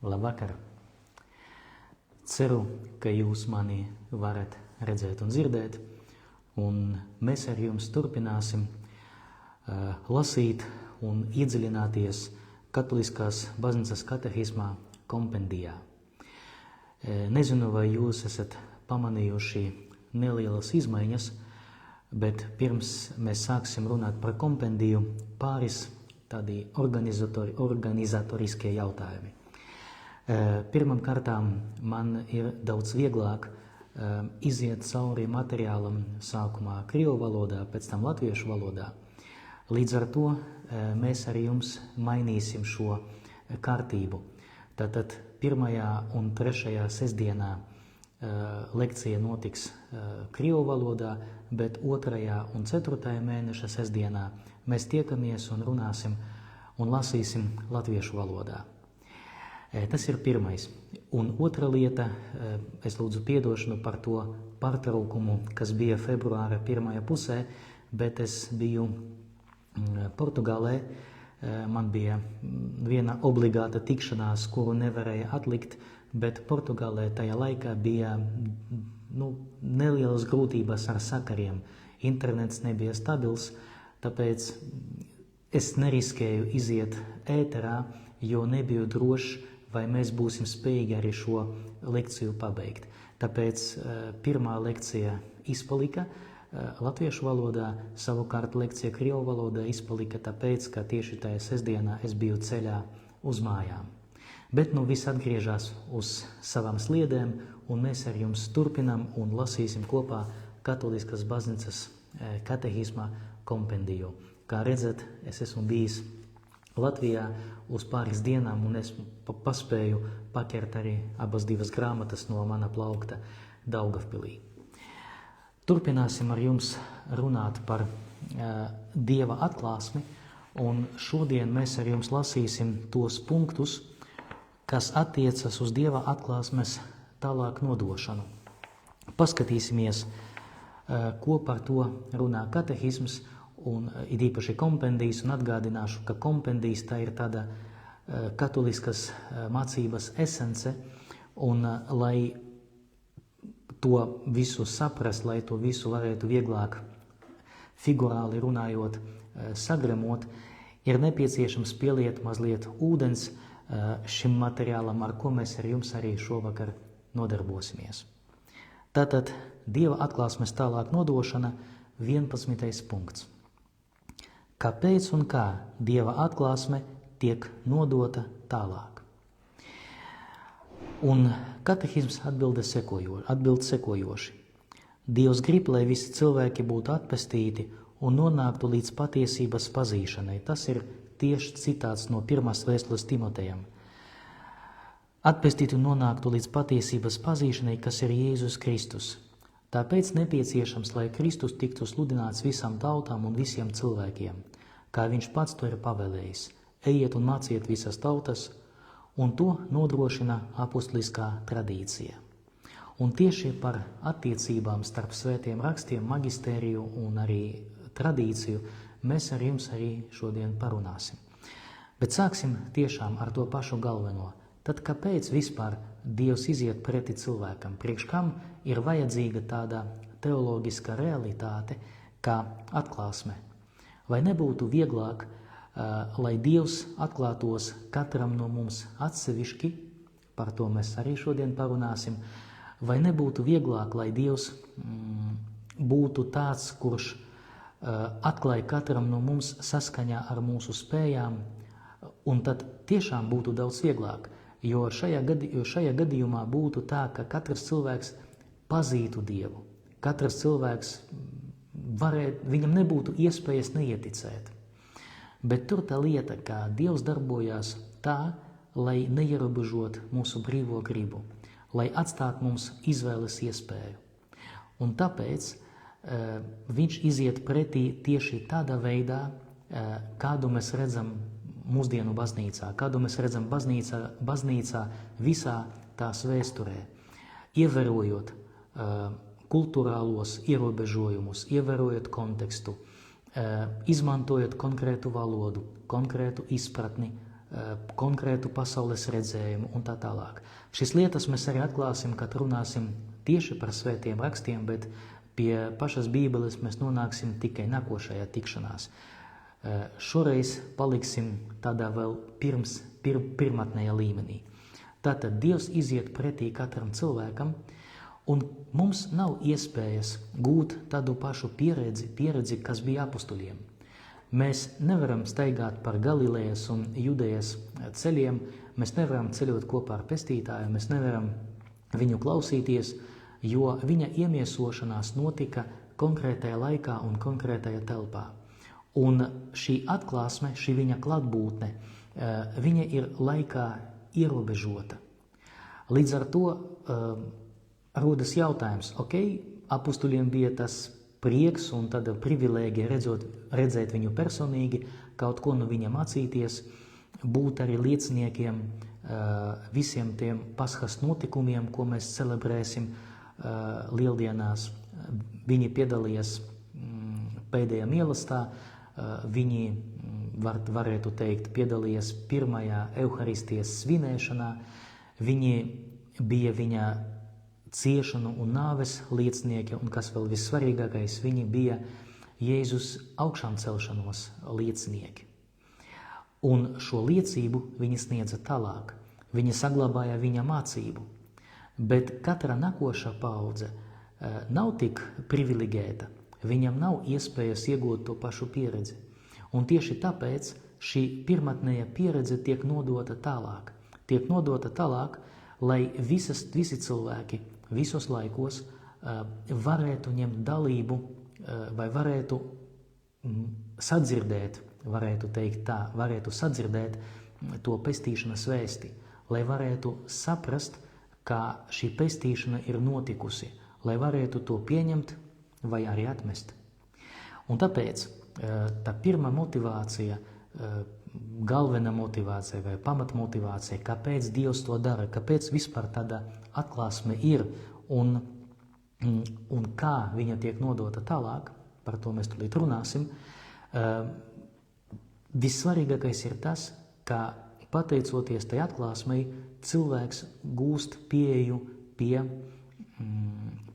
Labvakar! Ceru, ka jūs mani varat redzēt un dzirdēt, un mēs ar jums turpināsim lasīt un iedziļināties Katoliskās baznīcas katehismā kompendijā. Nezinu, vai jūs esat pamanījuši nelielas izmaiņas, bet pirms mēs sāksim runāt par kompendiju, pāris tādi organizatoriskie jautājumi. Pirmam kārtām man ir daudz vieglāk iziet cauri materiālam sākumā krievu valodā, pēc tam latviešu valodā. Līdz ar to mēs arī jums mainīsim šo kārtību. Tātad 1. un 3. sestdienā lekcija notiks krievu valodā, bet 2. un 4. mēneša sestdienā mēs tiekamies un runāsim un lasīsim latviešu valodā. Tas ir pirmais. Un otra lieta, es lūdzu piedošanu par to pārtraukumu, kas bija februāra pirmajā pusē, bet es biju Portugālē, man bija viena obligāta tikšanās, kuru nevarēja atlikt, bet Portugālē tajā laikā bija nelielas grūtības ar sakariem. Internets nebija stabils, tāpēc es neriskēju iziet ēterā, jo nebiju drošs, vai mēs būsim spējīgi arī šo lekciju pabeigt. Tāpēc pirmā lekcija izpalika latviešu valodā, savukārt lekcija krievu valodā izpalika tāpēc, ka tieši tajā sestdienā es biju ceļā uz mājām. Bet viss atgriežas uz savām sliedēm, un mēs ar jums turpinām un lasīsim kopā Katoliskās baznīcas katehisma kompendiju. Kā redzat, es esmu bijis Latvijā uz pāris dienām, un es paspēju paķert arī abas divas grāmatas no mana plaukta Daugavpilī. Turpināsim ar jums runāt par Dieva atklāsmi, un šodien mēs ar jums lasīsim tos punktus, kas attiecas uz Dieva atklāsmes tālāk nodošanu. Paskatīsimies, ko par to runā katehisms, un it īpaši kompendijas, un atgādināšu, ka kompendijas tā ir tāda katoliskas mācības esence, un lai to visu saprast, lai to visu varētu vieglāk figurāli runājot, sagremot, ir nepieciešams pieliet mazliet ūdens šim materiālam, ar ko mēs ar jums arī šovakar nodarbosimies. Tātad Dieva atklāsmes tālāk nodošana, 11. punkts. Kāpēc un kā Dieva atklāsme tiek nodota tālāk? Un katehisms atbild sekojoši. Dievs grib, lai visi cilvēki būtu atpestīti un nonāktu līdz patiesības pazīšanai. Tas ir tieši citāts no 1. vēstules Timotejam. Atpestīti un nonāktu līdz patiesības pazīšanai, kas ir Jēzus Kristus. Tāpēc nepieciešams, lai Kristus tiktu sludināts visām tautām un visiem cilvēkiem, kā viņš pats to ir pavēlējis. Ejiet un māciet visas tautas, un to nodrošina apustuliskā tradīcija. Un tieši par attiecībām starp svētiem rakstiem, magistēriju un arī tradīciju mēs ar jums arī šodien parunāsim. Bet sāksim tiešām ar to pašu galveno. Tad kāpēc vispār Dievs iziet preti cilvēkam? Priekš kam ir vajadzīga tāda teoloģiska realitāte kā atklāsme? Vai nebūtu vieglāk, lai Dievs atklātos katram no mums atsevišķi, par to mēs arī šodien parunāsim, vai nebūtu vieglāk, lai Dievs būtu tāds, kurš atklāja katram no mums saskaņā ar mūsu spējām, un tad tiešām būtu daudz vieglāk, jo šajā gadījumā būtu tā, ka katrs cilvēks pazītu Dievu. Katrs cilvēks viņam nebūtu iespējas neieticēt. Bet tur tā lieta, ka Dievs darbojās tā, lai neierobežot mūsu brīvo gribu, lai atstāt mums izvēles iespēju. Un tāpēc viņš iziet pretī tieši tādā veidā, kādu mēs redzam mūsdienu baznīcā, kādu mēs redzam baznīcā visā tās vēsturē, ievērojot kulturālos ierobežojumus, ievērojot kontekstu, izmantojot konkrētu valodu, konkrētu izpratni konkrētu pasaules redzējumu un tā tālāk. Šīs lietas mēs arī atklāsim, kad runāsim tieši par svētiem rakstiem, bet pie pašas Bībeles mēs nonāksim tikai nākošajā tikšanās. Šoreiz paliksim tādā vēl pirmatnējā līmenī. Tātad Dievs iziet pretī katram cilvēkam, un mums nav iespējas gūt tādu pašu pieredzi, kas bija apustuļiem. Mēs nevaram staigāt par Galilejas un Judejas ceļiem, mēs nevaram ceļot kopā ar pestītāju, mēs nevaram viņu klausīties, jo viņa iemiesošanās notika konkrētajā laikā un konkrētajā telpā. Un šī atklāsme, šī viņa klātbūtne, viņa ir laikā ierobežota. Līdz ar to rodas jautājums, apustuļiem bija tas prieks un tāda privilēģija redzēt viņu personīgi, kaut ko no viņa mācīties, būt arī lieciniekiem visiem tiem Paskas notikumiem, ko mēs celebrēsim lieldienās. Viņi piedalījās pēdējā mīlestā, viņi, varētu teikt, piedalījās pirmajā Euharistijas svinēšanā, viņi bija viņa ciešanu un nāves liecinieki, un kas vēl vissvarīgākais, viņi bija Jēzus augšām celšanos liecinieki. Un šo liecību viņi sniedza tālāk, viņi saglabāja viņa mācību, bet katra nākošā paudze nav tik privilegēta, viņam nav iespējas iegūt to pašu pieredzi. Un tieši tāpēc šī pirmatnējā pieredze tiek nodota tālāk, lai visi cilvēki visos laikos varētu ņemt dalību vai varētu sadzirdēt, varētu sadzirdēt to pestīšanas vēsti, lai varētu saprast, kā šī pestīšana ir notikusi, lai varētu to pieņemt vai arī atmest. Un tāpēc tā pirmā motivācija, galvenā motivācija vai pamatmotivācija, kāpēc Dievs to dara, kāpēc vispār tāda atklāsme ir un kā viņa tiek nodota tālāk, par to mēs tulīt runāsim. Vissvarīgākais ir tas, ka pateicoties tai atklāsmei, cilvēks gūst pieeju pie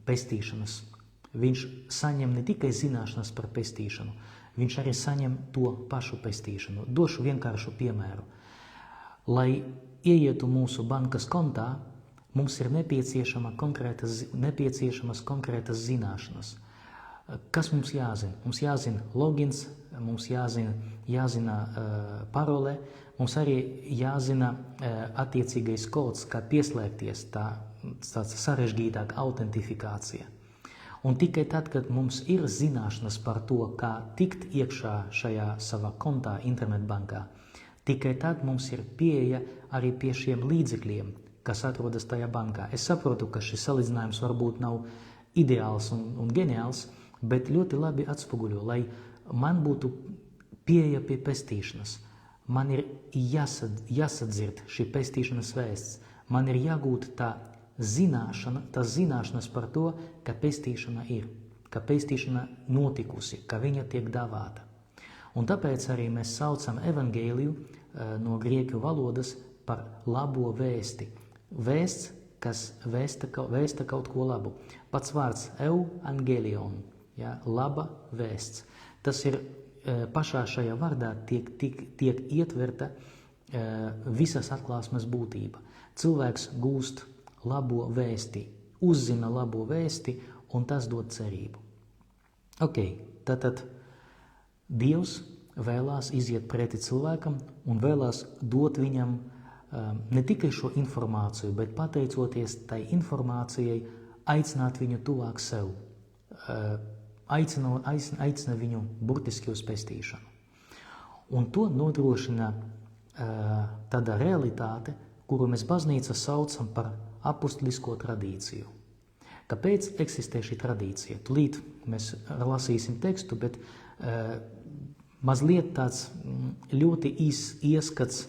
pestīšanas. Viņš saņem ne tikai zināšanas par pestīšanu, viņš arī saņem to pašu pestīšanu. Došu vienkāršu piemēru. Lai ieietu mūsu bankas kontā, mums ir nepieciešamas konkrētas zināšanas. Kas mums jāzina? Mums jāzina logins, mums jāzina parole, mums arī jāzina attiecīgais kods, kā pieslēgties, tāds sarežģītāk autentifikācija. Un tikai tad, kad mums ir zināšanas par to, kā tikt iekšā šajā savā kontā internetbankā, tikai tad mums ir pieeja arī pie šiem līdzekļiem, kas atrodas tajā bankā. Es saprotu, ka šis salīdzinājums varbūt nav ideāls un geniāls, bet ļoti labi atspoguļo, lai man būtu pieeja pie pestīšanas. Man ir jāsadzird šī pestīšanas vēsts, man ir jāgūt tās zināšanas par to, ka pestīšana ir, ka pestīšana notikusi, ka viņa tiek dāvāta. Un tāpēc arī mēs saucam evangēliju no grieķu valodas par labo vēsti. Vēsts, kas vēsta kaut ko labu. Pats vārds evangelion, laba vēsts. Tas ir pašā šajā vārdā tiek ietverta visas atklāsmes būtība. Cilvēks gūst labo vēsti, uzzina labo vēsti, un tas dod cerību. Tātad Dievs vēlās iziet pretī cilvēkam un vēlās dot viņam ne tikai šo informāciju, bet pateicoties tai informācijai, aicināt viņu tuvāk sev, aicina viņu burtiski uz pestīšanu. Un to nodrošina tāda realitāte, kuru mēs baznīca saucam par apustulisko tradīciju. Kāpēc eksistē šī tradīcija? Tūlīt mēs lasīsim tekstu, bet mazliet tāds ļoti ieskats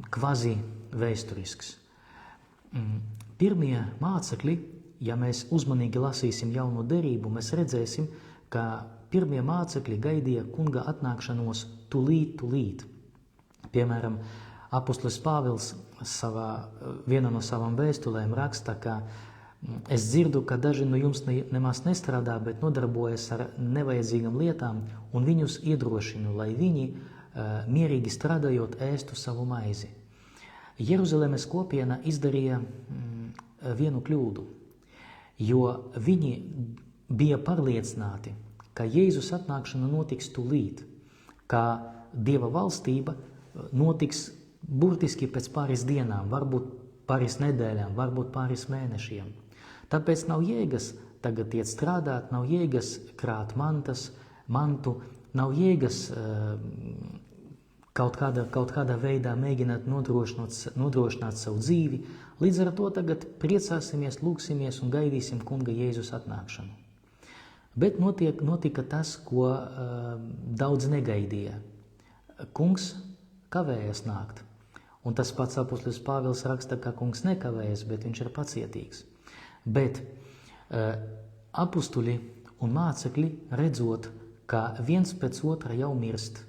kvazi vēsturisks. Pirmie mācekļi, ja mēs uzmanīgi lasīsim jauno derību, mēs redzēsim, ka pirmie mācekļi gaidīja kunga atnākšanos tūlīt. Piemēram, apustulis Pāvils vienā no savām vēstulēm raksta, ka es dzirdu, ka daži no jums nemaz nestrādā, bet nodarbojas ar nevajadzīgām lietām, un viņus iedrošinu, lai viņi mierīgi strādājot ēstu savu maizi. Jeruzalemes kopiena izdarīja vienu kļūdu, jo viņi bija pārliecināti, ka Jēzus atnākšana notiks tūlīt, ka Dieva valstība notiks burtiski pēc pāris dienām, varbūt pāris nedēļām, varbūt pāris mēnešiem. Tāpēc nav jēgas tagad iet strādāt, nav jēgas krāt mantu, nav jēgas kaut kādā veidā mēģināt nodrošināt savu dzīvi. Līdz ar to tagad priecāsimies, lūksimies un gaidīsim kunga Jēzus atnākšanu. Bet notika tas, ko daudz negaidīja. Kungs kavējas nākt. Un tas pats apustulis Pāvils raksta, ka kungs nekavējas, bet viņš ir pacietīgs. Bet apustuļi un mācekļi redzot, ka viens pēc otra jau mirst,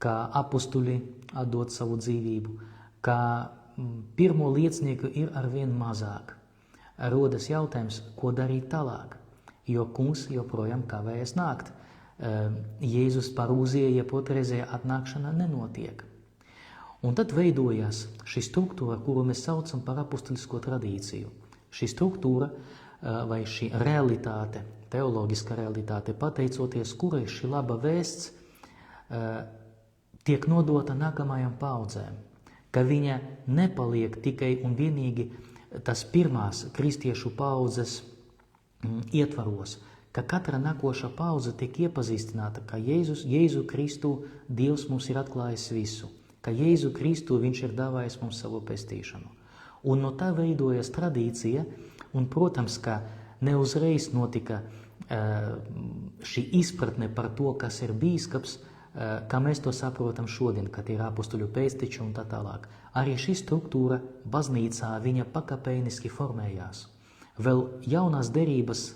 ka apustuļi atdod savu dzīvību, ka pirmo liecinieku ir arvien mazāk. Rodas jautājums, ko darīt tālāk, jo kungs joprojām kavējas nākt. Jēzus parūzīja, ja potreizējā atnākšana nenotiek. Un tad veidojās šī struktūra, kuru mēs saucam par apustulisko tradīciju. Šī struktūra vai šī realitāte, teoloģiska realitāte, pateicoties kurai šī laba vēsts tiek nodota nākamajām paudzēm, ka viņa nepaliek tikai un vienīgi tas pirmās kristiešu paudzes ietvaros, ka katra nākošā paudze tiek iepazīstināta, ka Jēzu Kristu Dievs mums ir atklājis visu, ka Jēzu Kristu viņš ir dāvājis mums savu pestīšanu. Un no tā veidojas tradīcija, un, protams, ka neuzreiz notika šī izpratne par to, kas ir bīskaps, kā mēs to saprotam šodien, kad ir apustuļu pēstiķi un tā tālāk. Arī šī struktūra baznīcā viņa pakāpeniski formējās. Vēl jaunās derības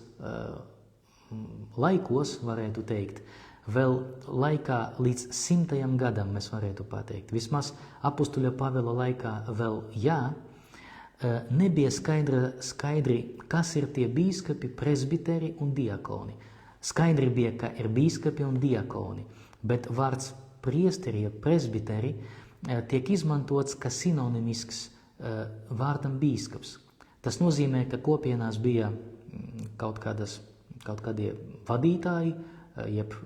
laikos, varētu teikt, vēl laikā līdz 100. gadam mēs varētu pateikt. Vismaz apustuļa Pāvila laikā vēl nebija skaidri, kas ir tie bīskapi, presbiteri un diakoni. Skaidri bija, ka ir bīskapi un diakoni, bet vārds priesteri, presbiteri tiek izmantots kā sinonimisks vārdam bīskaps. Tas nozīmē, ka kopienās bija kaut kādie vadītāji, jeb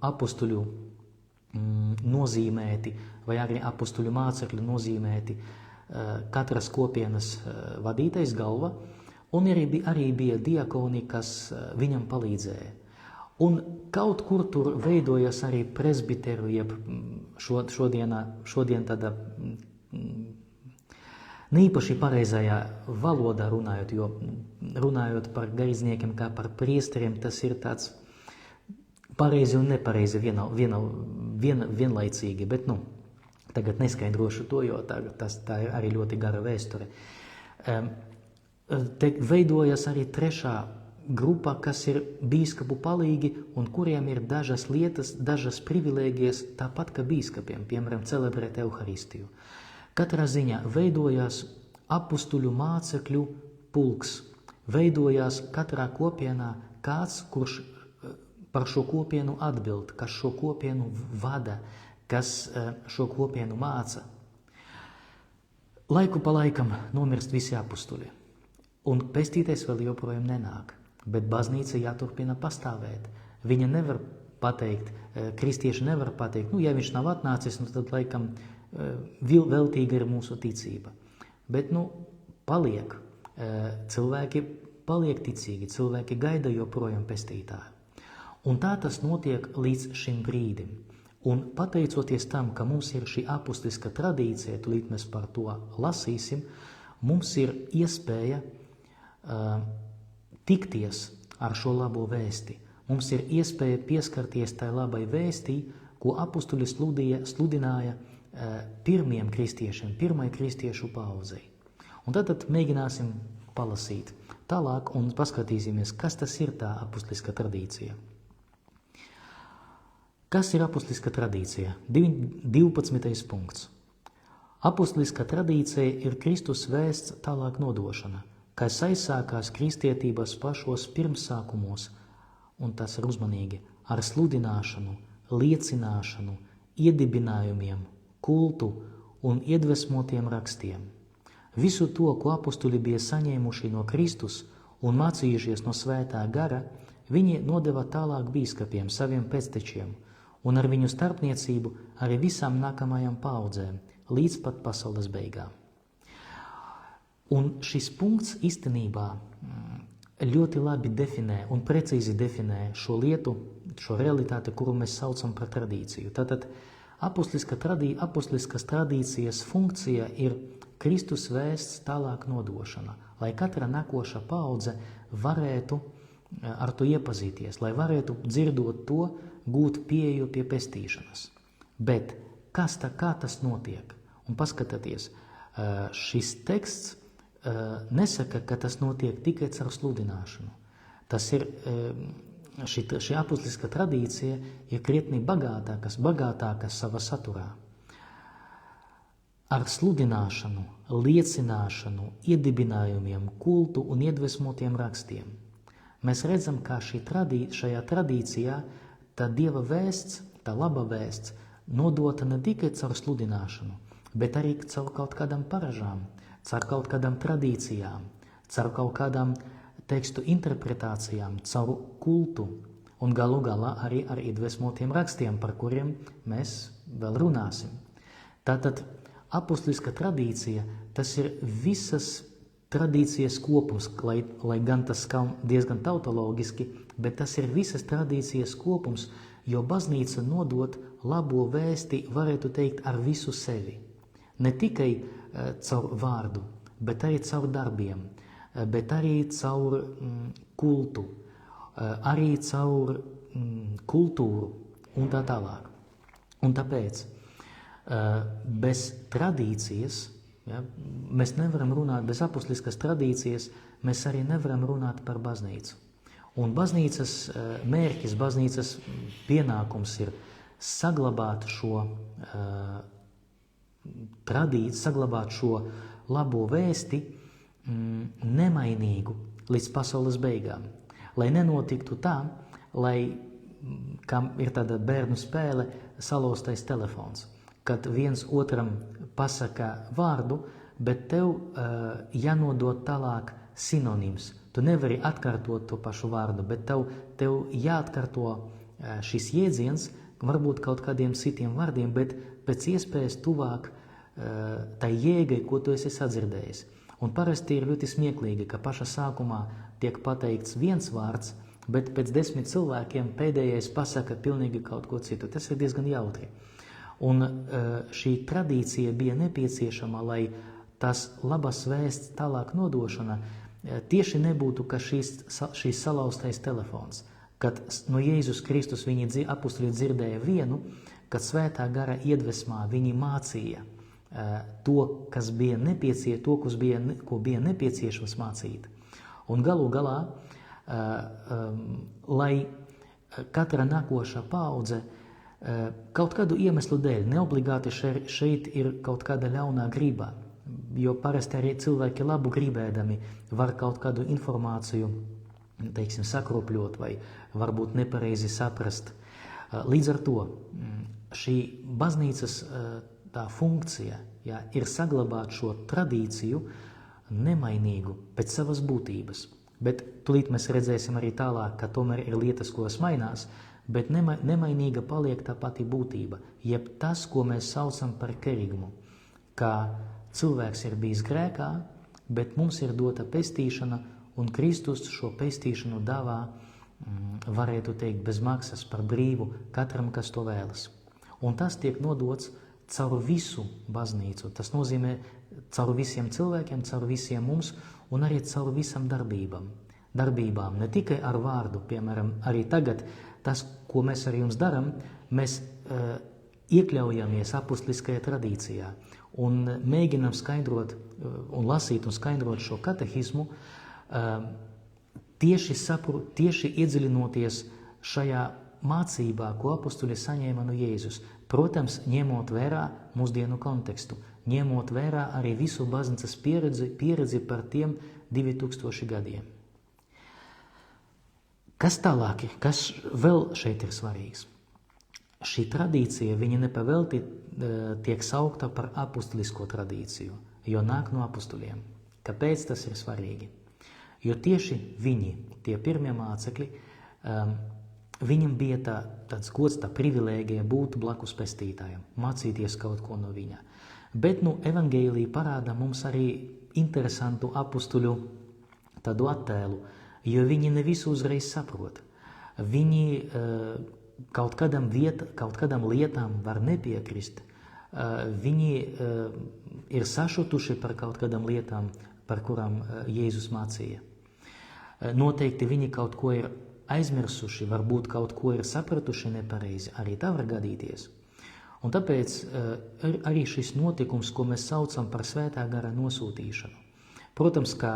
apustuļu nozīmēti, vai arī apustuļu mācekļu nozīmēti katras kopienas vadītais galva, un arī bija diakoni, kas viņam palīdzēja. Un kaut kur tur veidojas arī presbiteru, jeb šodien tāda neīpaši pareizajā valodā runājot, jo runājot par garīdzniekiem kā par priesteriem, tas ir tāds pareizi un nepareizi vienlaicīgi, bet tagad neskaidrošu to, jo tā ir arī ļoti gara vēsture. Te veidojas arī trešā grupa, kas ir bīskapu palīgi un kuriem ir dažas lietas, dažas privilēģijas, tāpat kā bīskapiem, piemēram, celebrēt Euharistiju. Katrā ziņā veidojās apustuļu mācekļu pulks, veidojās katrā kopienā kāds, kurš par šo kopienu atbild, kas šo kopienu vada, kas šo kopienu māca. Laiku pa laikam nomirst visi apustuļi, un pestītais vēl joprojām nenāk, bet baznīca jāturpina pastāvēt. Viņa nevar pateikt, kristieši nevar pateikt, ja viņš nav atnācis, tad laikam veltīga ir mūsu ticība. Bet, paliek. Cilvēki paliek ticīgi, cilvēki gaida joprojām pestītāju. Un tā tas notiek līdz šim brīdim. Un pateicoties tam, ka mums ir šī apustuliska tradīcija, tūlīt mēs par to lasīsim, mums ir iespēja tikties ar šo labo vēsti. Mums ir iespēja pieskarties tai labai vēstī, ko apustuļi sludināja pirmiem kristiešiem, pirmai kristiešu paudzei. Un tad mēģināsim palasīt tālāk un paskatīsimies, kas tas ir tā apustuliska tradīcija. Kas ir apustuliska tradīcija? 12. punkts. Apustuliskā tradīcija ir Kristus vēsts tālāk nodošana, kas aizsākās kristietības pašos pirmsākumos, un tas ir uzmanīgi, ar sludināšanu, liecināšanu, iedibinājumiem, kultu un iedvesmotiem rakstiem. Visu to, ko apustuļi bija saņēmuši no Kristus un mācījušies no svētā gara, viņi nodeva tālāk bīskapiem, saviem pēctečiem, un ar viņu starpniecību arī visām nākamajām paudzēm, līdz pat pasaules beigām. Un šis punkts īstenībā ļoti labi definē un precīzi definē šo lietu, šo realitāti, kuru mēs saucam par tradīciju. Tātad apustuliskās tradīcijas funkcija ir Kristus vēsts tālāk nodošana, lai katra nākoša paudze varētu ar to iepazīties, lai varētu dzirdot to, gūt pieeju pie pestīšanas. Bet kā tas notiek? Un paskatieties, šis teksts nesaka, ka tas notiek tikai caur sludināšanu. Tas ir, šī apustuliskā tradīcija ir krietni bagātāka savā saturā. Ar sludināšanu, liecināšanu, iedibinājumiem, kultu un iedvesmotiem rakstiem. Mēs redzam, ka šajā tradīcijā tā Dieva vēsts, tā laba vēsts, nodota ne tikai caur sludināšanu, bet arī caur kaut kādām paražām, caur kaut kādām tradīcijām, caur kaut kādām tekstu interpretācijām, caur kultu un galu galā arī ar iedvesmotiem rakstiem, par kuriem mēs vēl runāsim. Tātad apustuliskā tradīcija, tas ir visas tradīcijas kopums, lai gan tas skan diezgan tautologiski, bet tas ir visas tradīcijas kopums, jo baznīca nodot labo vēsti, varētu teikt, ar visu sevi. Ne tikai caur vārdu, bet arī caur darbiem, bet arī caur kultu, arī caur kultūru un tā tālāk. Un tāpēc bez tradīcijas, ja, mēs nevaram runāt, bez apustuliskās tradīcijas, mēs arī nevaram runāt par baznīcu. Un baznīcas mērķis, baznīcas pienākums ir saglabāt šo tradīciju, saglabāt šo labo vēsti nemainīgu līdz pasaules beigām. Lai nenotiktu tā, kam ir tāda bērnu spēle, salauztais telefons, kad viens otram pasaka vārdu, bet tev jānodod tālāk sinonīms. Tu nevari atkārtot to pašu vārdu, bet tev jāatkārto šis jēdziens, varbūt kaut kādiem citiem vārdiem, bet pēc iespējas tuvāk tai jēgai, ko tu esi sadzirdējis. Un parasti ir ļoti smieklīgi, ka paša sākumā tiek pateikts viens vārds, bet pēc 10 cilvēkiem pēdējais pasaka pilnīgi kaut ko citu. Tas ir diezgan jautri. Un šī tradīcija bija nepieciešama, lai tas labas vēsts tālāk nodošana tieši nebūtu, ka šīs salauztais telefons, kad no Jēzus Kristus viņi apustuļi dzirdēja vienu, kad svētā gara iedvesmā viņi mācīja to, ko bija nepieciešams mācīt. Un galu galā, lai katra nākošā paudze kaut kādu iemeslu dēļ, neobligāti šeit ir kaut kāda ļaunā griba, jo parasti arī cilvēki labu gribēdami var kaut kādu informāciju, teiksim, sakropļot vai varbūt nepareizi saprast. Līdz ar to šī baznīcas tā funkcija, ja, ir saglabāt šo tradīciju nemainīgu pēc savas būtības. Bet tulīt mēs redzēsim arī tālāk, ka tomēr ir lietas, kuras mainās, bet nemainīga paliek tā pati būtība, jeb tas, ko mēs saucam par kerigmu, kā cilvēks ir bijis grēkā, bet mums ir dota pestīšana, un Kristus šo pestīšanu dāvā, varētu teikt, bez maksas par brīvu katram, kas to vēlas. Un tas tiek nodots caur visu baznīcu. Tas nozīmē caur visiem cilvēkiem, caur visiem mums un arī caur visam darbībām. Ne tikai ar vārdu, piemēram, arī tagad tas, ko mēs ar jums daram, mēs iekļaujamies apustuliskajā tradīcijā un mēģinam skaidrot un lasīt un skaidrot šo katehismu, tieši iedziļinoties šajā mācībā, ko apustuļi saņēma no Jēzus. Protams, ņemot vērā mūsdienu kontekstu, ņemot vērā arī visu baznīcas pieredzi par tiem 2000 gadiem. Kas tālāk ir? Kas vēl šeit ir svarīgs? Šī tradīcija, viņa nepavelti tiek saukta par apustulisko tradīciju, jo nāk no apustuļiem. Kāpēc tas ir svarīgi? Jo tieši viņi, tie pirmie mācekļi, viņam bija tāds gods, tā privilēģija būt blakus pestītājam, mācīties kaut ko no viņa. Bet evaņģēlija parāda mums arī interesantu apustuļu tādu attēlu, jo viņi ne visu uzreiz saprot. Viņi kaut kādam lietām var nepiekrist. Viņi ir sašutuši par kaut kādām lietām, par kurām Jēzus mācīja. Noteikti viņi kaut ko ir aizmirsuši, varbūt kaut ko ir sapratuši nepareizi, arī tā var gadīties. Un tāpēc arī šis notikums, ko mēs saucam par svētā gara nosūtīšanu. Protams, ka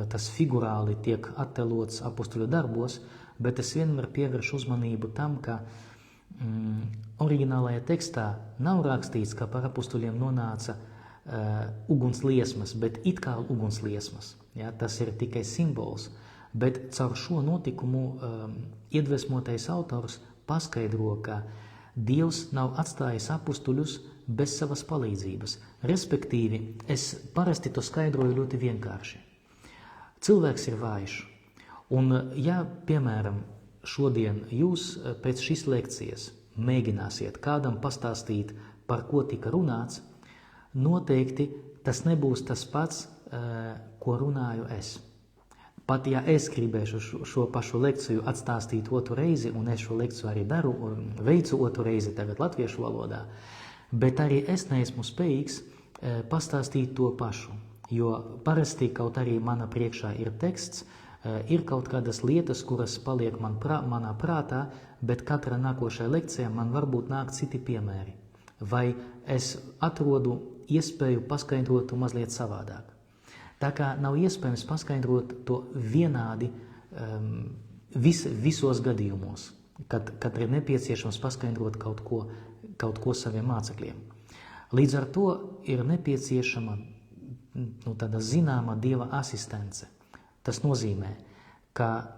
tas figurāli tiek attēlots apustuļu darbos, bet es vienmēr pievēršu uzmanību tam, ka oriģinālajā tekstā nav rakstīts, ka par apustuļiem nonāca ugunsliesmas, bet it kā ugunsliesmas. Ja, tas ir tikai simbols, bet caur šo notikumu iedvesmotais autors paskaidro, ka Dievs nav atstājis apustuļus bez savas palīdzības. Respektīvi, es parasti to skaidroju ļoti vienkārši. Cilvēks ir vājš. Un ja, piemēram, šodien jūs pēc šīs lekcijas mēģināsiet kādam pastāstīt, par ko tika runāts, noteikti tas nebūs tas pats, ko runāju es. Pat ja es gribēšu šo pašu lekciju atstāstīt otru reizi, un es šo lekciju arī veicu otru reizi tagad latviešu valodā, bet arī es neesmu spējīgs pastāstīt to pašu, jo parasti kaut arī mana priekšā ir teksts, ir kaut kādas lietas, kuras paliek manā prātā, bet katra nākošajā lekcijā man varbūt nāk citi piemēri. Vai es atrodu iespēju paskaidrot to mazliet savādāk. Tā kā nav iespējams paskaidrot to vienādi visos gadījumos, kad ir nepieciešams paskaidrot kaut ko saviem mācekļiem. Līdz ar to ir nepieciešama tāda zināma Dieva asistence. Tas nozīmē, ka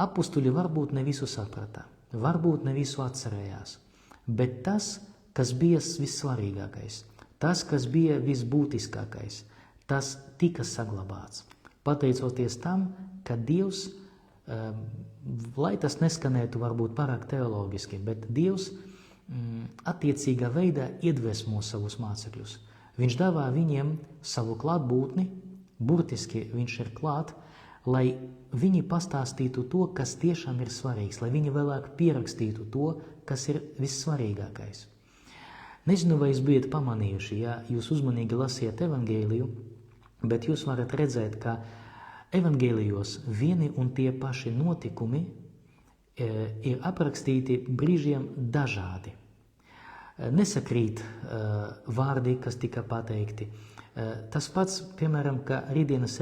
apustuļi varbūt ne visu saprata, varbūt ne visu atcerējās, bet tas, kas bija vissvarīgākais, tas, kas bija visbūtiskākais, tas tika saglabāts. Pateicoties tam, ka Dievs, lai tas neskanētu varbūt pārāk teologiski, bet Dievs attiecīgā veidā iedvesmo savus mācekļus. Viņš dāvā viņiem savu klātbūtni, burtiski viņš ir klāt, lai viņi pastāstītu to, kas tiešām ir svarīgs, lai viņi vēlāk pierakstītu to, kas ir vissvarīgākais. Nezinu, vai jūs bijat pamanījuši, ja jūs uzmanīgi lasiet evaņģēliju, bet jūs varat redzēt, ka evaņģēlijos vieni un tie paši notikumi ir aprakstīti brīžiem dažādi. Nesakrīt vārdi, kas tika pateikti. Tas pats, piemēram, ka rītdienas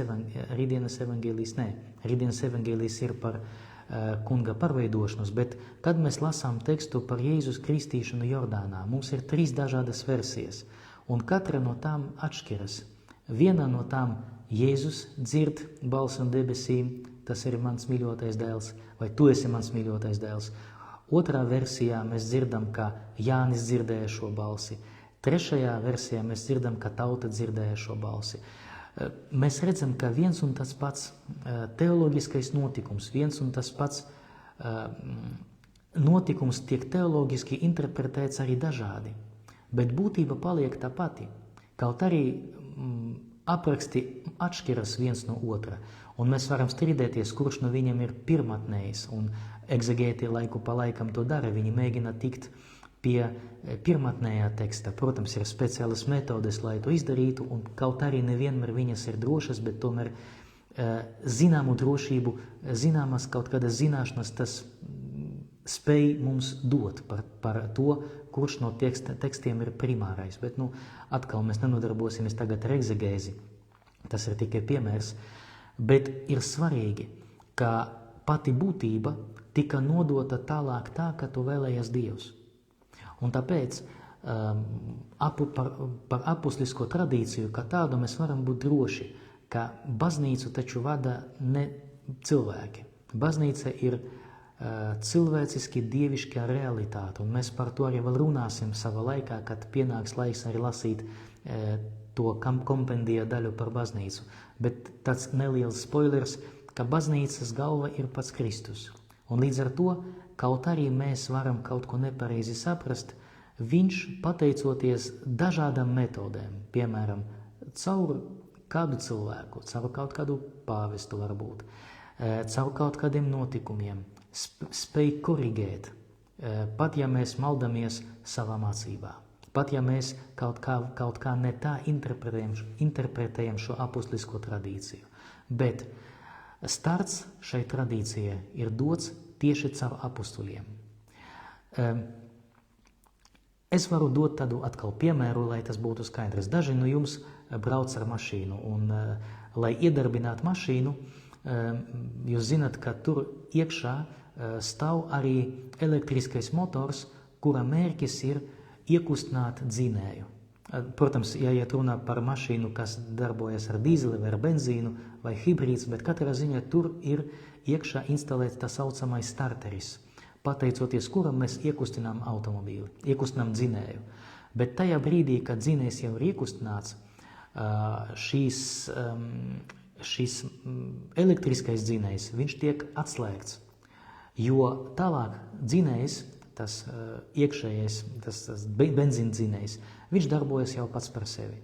evaņģēlijs ir par kunga parveidošanos, bet kad mēs lasām tekstu par Jēzus kristīšanu Jordānā, mums ir 3 dažādas versijas, un katra no tām atšķiras. Viena no tām Jēzus dzird balsi no debesīm, tas ir mans mīļotais dēls, vai tu esi mans mīļotais dēls. Otrā versijā mēs dzirdam, ka Jānis dzirdēja šo balsi. Trešajā versijā mēs dzirdam, ka tauta dzirdēja šo balsi. Mēs redzam, ka viens un tas pats teoloģiskais notikums, viens un tas pats notikums tiek teoloģiski interpretēts arī dažādi, bet būtība paliek tā pati. Kaut arī apraksti atšķiras viens no otra, un mēs varam strīdēties, kurš no viņiem ir pirmatnējs, un egzegēti laiku pa laikam to dara, viņi mēģina tikt pie pirmatnējā teksta. Protams, ir speciālas metodes, lai to izdarītu, un kaut arī nevienmēr viņas ir drošas, bet tomēr zināmu drošību, zināmas kaut kādas zināšanas tas spēj mums dot par to, kurš no tekstiem ir primārais. Bet atkal mēs nenodarbosimies tagad ar egzegēzi, tas ir tikai piemērs, bet ir svarīgi, ka pati būtība tika nodota tālāk tā, ka to vēlējas Dievs. Un tāpēc par apustulisko tradīciju, kā tādu mēs varam būt droši, ka baznīcu taču vada ne cilvēki. Baznīca ir cilvēciski dievišķā realitāte, un mēs par to arī vēl runāsim savā laikā, kad pienāks laiks arī lasīt to kompendija daļu par baznīcu. Bet tāds neliels spoilers, ka baznīcas galva ir pats Kristus. Un līdz ar to, kaut arī mēs varam kaut ko nepareizi saprast, viņš, pateicoties dažādām metodēm, piemēram, caur kādu cilvēku, caur kaut kādu pāvestu varbūt, caur kaut kādiem notikumiem, spēj korigēt, pat ja mēs maldamies savā mācībā, pat ja mēs kaut kā ne tā interpretējam šo apustulisko tradīciju. Bet starts šai tradīcijai ir dots tieši caur apustuliem. Es varu dot tādu atkal piemēru, lai tas būtu skaidrs. Daži no jums brauc ar mašīnu, un lai iedarbinātu mašīnu, jūs zināt, ka tur iekšā stāv arī elektriskais motors, kura mērķis ir iekustināt dzinēju. Protams, iet runā par mašīnu, kas darbojas ar dīzeli vai ar benzīnu vai hibrīds, bet katrā ziņā tur ir iekšā instalēts tā saucamais starteris, pateicoties kuram mēs iekustinām automobīli, iekustinām dzinēju. Bet tajā brīdī, kad dzinējs jau ir iekustināts, šīs elektriskais dzinējs, viņš tiek atslēgts, jo tālāk dzinējs, tas iekšējais, tas benzīna dzinējs, viņš darbojas jau pats par sevi.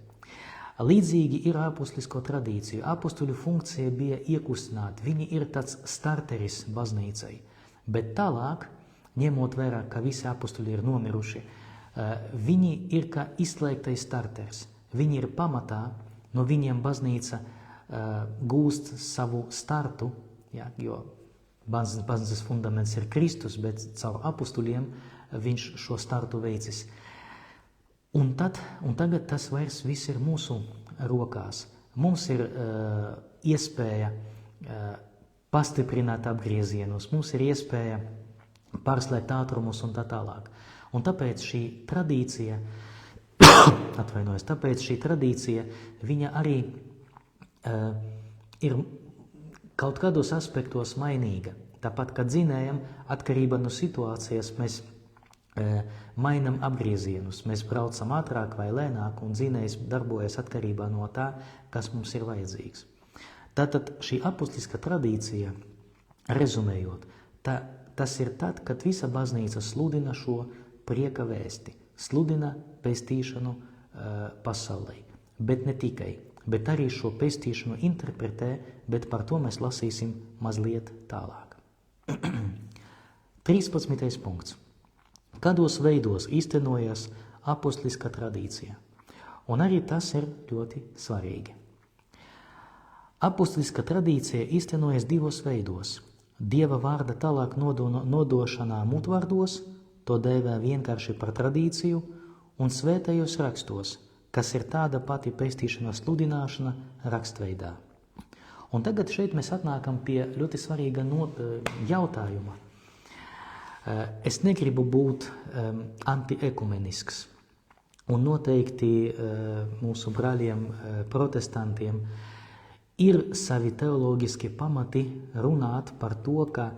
Līdzīgi ir apustulisko tradīciju. Apustuļu funkcija bija iekustināt, viņi ir tāds starteris baznīcai. Bet tālāk, ņemot vērā, ka visi apustuļi ir nomiruši, viņi ir kā izslēgtais starters. Viņi ir pamatā, no viņiem baznīca gūst savu startu, ja, jo baznīcas fundaments ir Kristus, bet caur apustuļiem viņš šo startu veicis. Un tagad tas vairs viss ir mūsu rokās. Mums ir iespēja pastiprināt apgriezienus, mums ir iespēja pārslēgt ātrumus un tā tālāk. Un tāpēc šī tradīcija, viņa arī ir kaut kādos aspektos mainīga. Tāpat, kad dzinējam, atkarībā no situācijas mēs mainam apgriezienus. Mēs braucam ātrāk vai lēnāk, un dzinējs darbojas atkarībā no tā, kas mums ir vajadzīgs. Tātad šī apustuliskā tradīcija, rezumējot, tas ir tad, kad visa baznīca sludina šo prieka vēsti, sludina pestīšanu pasaulē. Bet ne tikai, bet arī šo pestīšanu interpretē, bet par to mēs lasīsim mazliet tālāk. 13. punkts. Kādos veidos īstenojas apustuliskā tradīcija? Un arī tas ir ļoti svarīgi. Apustuliskā tradīcija īstenojas divos veidos. Dieva vārda tālāk nodošanā mutvārdos, to dēvē vienkārši par tradīciju, un svētajos rakstos, kas ir tāda pati pestīšanas sludināšana rakstveidā. Un tagad šeit mēs atnākam pie ļoti svarīga jautājuma. Es negribu būt antiekumenisks, un noteikti mūsu brāļiem protestantiem ir savi teoloģiski pamati runāt par to, ka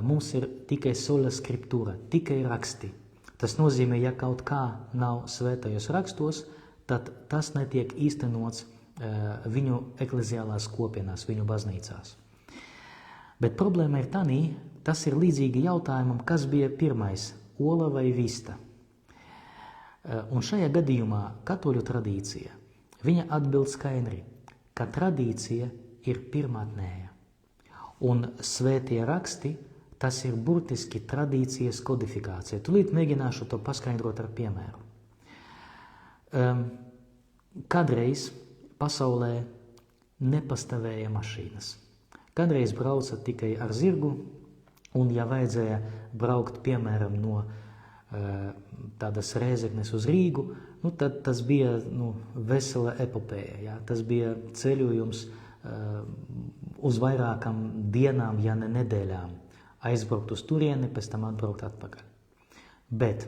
mums ir tikai sola scriptura, tikai raksti. Tas nozīmē, ja kaut kā nav svētajos rakstos, tad tas netiek īstenots viņu ekleziālās kopienās, viņu baznīcās. Bet problēma ir tanī, tas ir līdzīgi jautājumam, kas bija pirmais, ola vai vista. Un šajā gadījumā katoļu tradīcija, viņa atbild skaidri, ka tradīcija ir pirmātnēja. Un svētie raksti, tas ir burtiski tradīcijas kodifikācija. Tūlīt mēģināšu to paskaidrot ar piemēru. Kādreiz pasaulē nepastāvēja mašīnas. Kādreiz brauca tikai ar zirgu, un ja vajadzēja braukt, piemēram, no tādas Rēzeknes uz Rīgu, tad tas bija vesela epopēja. Ja? Tas bija ceļojums uz vairākām dienām, ja ne nedēļām. Aizbraukt uz turieni, pēc tam atbraukt atpakaļ. Bet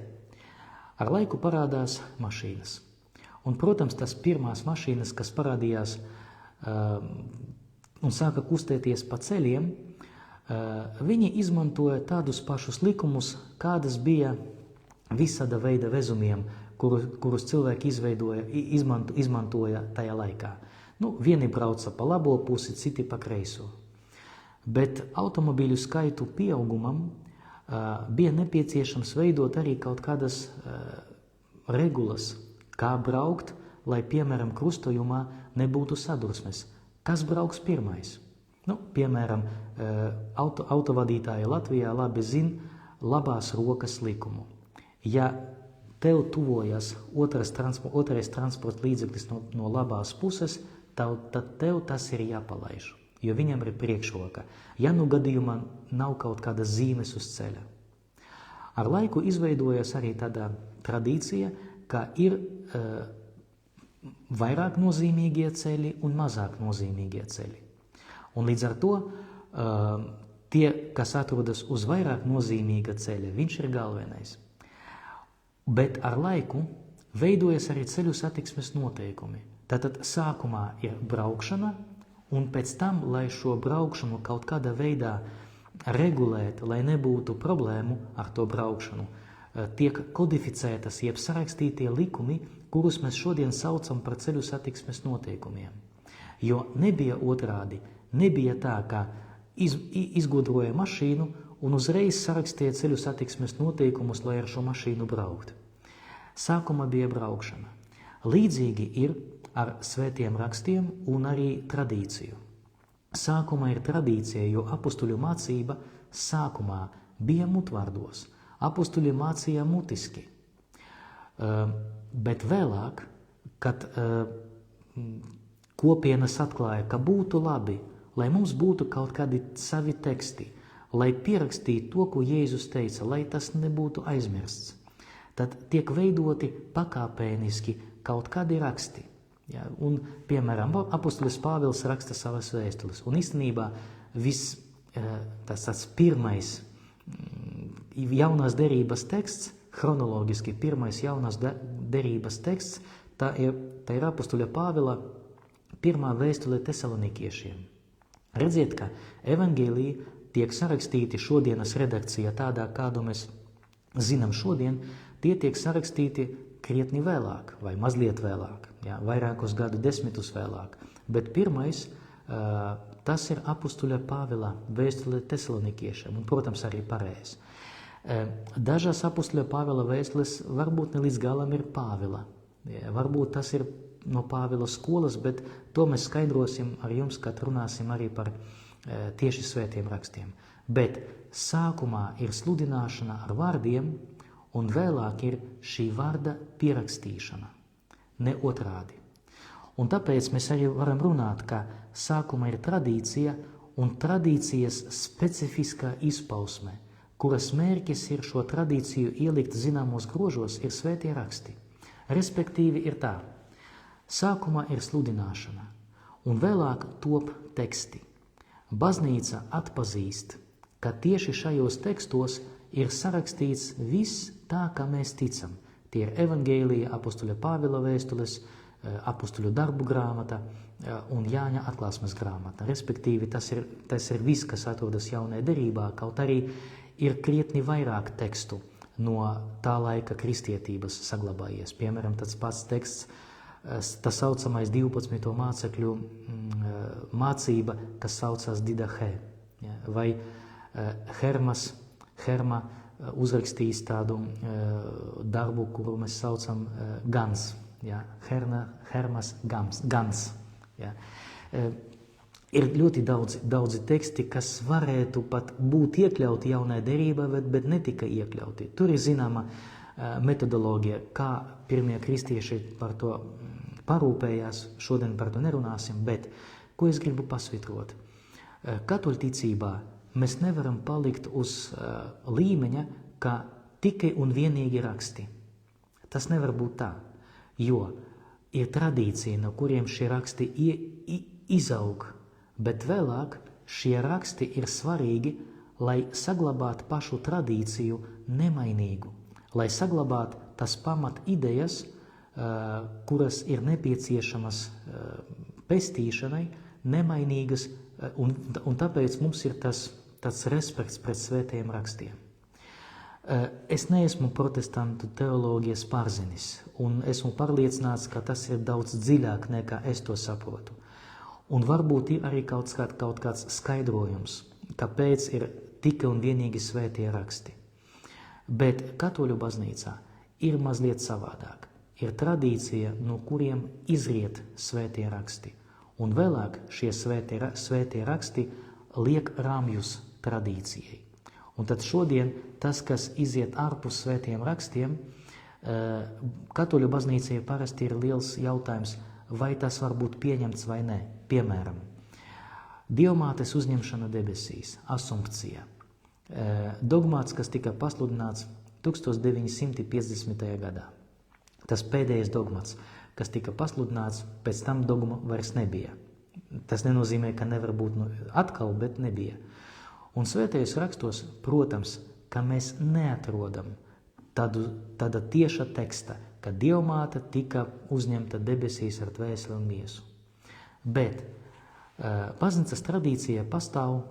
Ar laiku parādās mašīnas. Un, protams, tas pirmās mašīnas, kas parādījās un sāka kustēties pa ceļiem, viņi izmantoja tādus pašus likumus, kādas bija visāda veida vezumiem, kurus cilvēki izmantoja tajā laikā. Vieni brauca pa labo pusi, citi pa kreiso. Bet automobīļu skaitu pieaugumam bija nepieciešams veidot arī kaut kādas regulas, kā braukt, lai, piemēram, krustojumā nebūtu sadursmes. Kas brauks pirmais? Piemēram, autovadītāji Latvijā labi zina labās rokas likumu. Ja tev tuvojas otrais transporta līdzeklis no labās puses, tad tev tas ir jāpalaiž, jo viņam ir priekšroka, ja gadījumā nav kaut kādas zīmes uz ceļa. Ar laiku izveidojas arī tāda tradīcija, ka ir vairāk nozīmīgie ceļi un mazāk nozīmīgie ceļi. Un līdz ar to tie, kas atrodas uz vairāk nozīmīga ceļa, viņš ir galvenais. Bet ar laiku veidojas arī ceļu satiksmes noteikumi. Tātad sākumā ir braukšana, un pēc tam, lai šo braukšanu kaut kādā veidā regulēt, lai nebūtu problēmu ar to braukšanu, tiek kodificētas, jeb sarakstītie likumi, kurus mēs šodien saucam par ceļu satiksmes noteikumiem. Jo nebija otrādi, nebija tā, ka izgudroja mašīnu un uzreiz sarakstīja ceļu satiksmes noteikumus, lai ar šo mašīnu braukt. Sākumā bija braukšana. Līdzīgi ir ar svētiem rakstiem un arī tradīciju. Sākumā ir tradīcija, jo apustuļu mācība sākumā bija mutvārdos. Apustuļi mācīja mutiski. Bet vēlāk, kad kopienas atklāja, ka būtu labi, lai mums būtu kaut kādi savi teksti, lai pierakstītu to, ko Jēzus teica, lai tas nebūtu aizmirsts, tad tiek veidoti pakāpeniski kaut kādi raksti. Ja, un, piemēram, apustulis Pāvils raksta savas vēstules. Un īstenībā tas pirmais jaunās derības teksts, chronologiski pirmais jaunās derības teksts, tā ir apustuļa Pāvila pirmā vēstule tesalonikiešiem. Redziet, ka evaņģēliji tiek sarakstīti šodienas redakcijā tādā, kādu mēs zinām šodien, tie tiek sarakstīti krietni vēlāk vai mazliet vēlāk, ja, vairākus gadu desmitus vēlāk. Bet pirmais, tas ir apustuļa Pāvila vēstule tesalonikiešiem, un, protams, arī pareizi. Dažas apustuļa Pāvila vēstules varbūt ne līdz galam ir Pāvila. Ja, varbūt tas ir no Pāvila skolas, bet to mēs skaidrosim ar jums, kad runāsim arī par tieši svētiem rakstiem. Bet sākumā ir sludināšana ar vārdiem, un vēlāk ir šī vārda pierakstīšana, ne otrādi. Un tāpēc mēs arī varam runāt, ka sākumā ir tradīcija un tradīcijas specifiskā izpausme, kuras mērķis ir šo tradīciju ielikt zināmos grožos, ir svētie raksti. Respektīvi ir tā, sākumā ir sludināšana, un vēlāk top teksti. Baznīca atpazīst, ka tieši šajos tekstos ir sarakstīts viss tā, kā mēs ticam. Tie ir evaņģēlija, apustuļa Pāvila vēstules, apustuļu darbu grāmata un Jāņa atklāsmes grāmata. Respektīvi, tas ir viss, kas atrodas jaunajā derībā, kaut arī ir krietni vairāk tekstu no tā laika kristietības saglabājies. Piemēram, tāds pats teksts, tas saucamais 12 mācekļu mācība, kas saucās Didahe, vai Herma uzrakstījis tādu darbu, kuru mēs saucam Gans. Ja, Hermas Gans. Ja. Ir ļoti daudzi teksti, kas varētu pat būt iekļauti jaunajā derībā, bet netika iekļauti. Tur ir zināma metodoloģija, kā pirmie kristieši par to parūpējās. Šodien par to nerunāsim, bet ko es gribu pasvitrot? Katoļticībā mēs nevaram palikt uz līmeņa, ka tikai un vienīgi raksti. Tas nevar būt tā, jo ir tradīcija, no kuriem šie raksti izaug, bet vēlāk šie raksti ir svarīgi, lai saglabātu pašu tradīciju nemainīgu, lai saglabātu tas pamat idejas, kuras ir nepieciešamas pestīšanai, nemainīgas, un tāpēc mums ir tāds respekts pret svētajiem rakstiem. Es neesmu protestantu teoloģijas pārzinis, un esmu pārliecināts, ka tas ir daudz dziļāk nekā es to saprotu. Un varbūt ir arī kaut kāds skaidrojums, kāpēc ir tikai un vienīgi svētie raksti. Bet katoļu baznīcā ir mazliet savādāk. Ir tradīcija, no kuriem izriet svētie raksti. Un vēlāk šie svētie raksti liek rāmjus tradīcijai. Un tad šodien tas, kas iziet ārpus svētiem rakstiem, katoļu baznīcai parasti ir liels jautājums, vai tas var būt pieņemts vai nē. Piemēram, Dievmātes uzņemšana debesīs, asumpcija. Dogmāts, kas tika pasludināts 1950. gadā. Tas pēdējais dogmats, kas tika pasludināts, pēc tam dogma vairs nebija. Tas nenozīmē, ka nevar būt atkal, bet nebija. Un svētajos rakstos, protams, ka mēs neatrodam tāda tieša teksta, ka Dievmāte tika uzņemta debesīs ar dvēseli un miesu. Bet baznīcas tradīcijā pastāv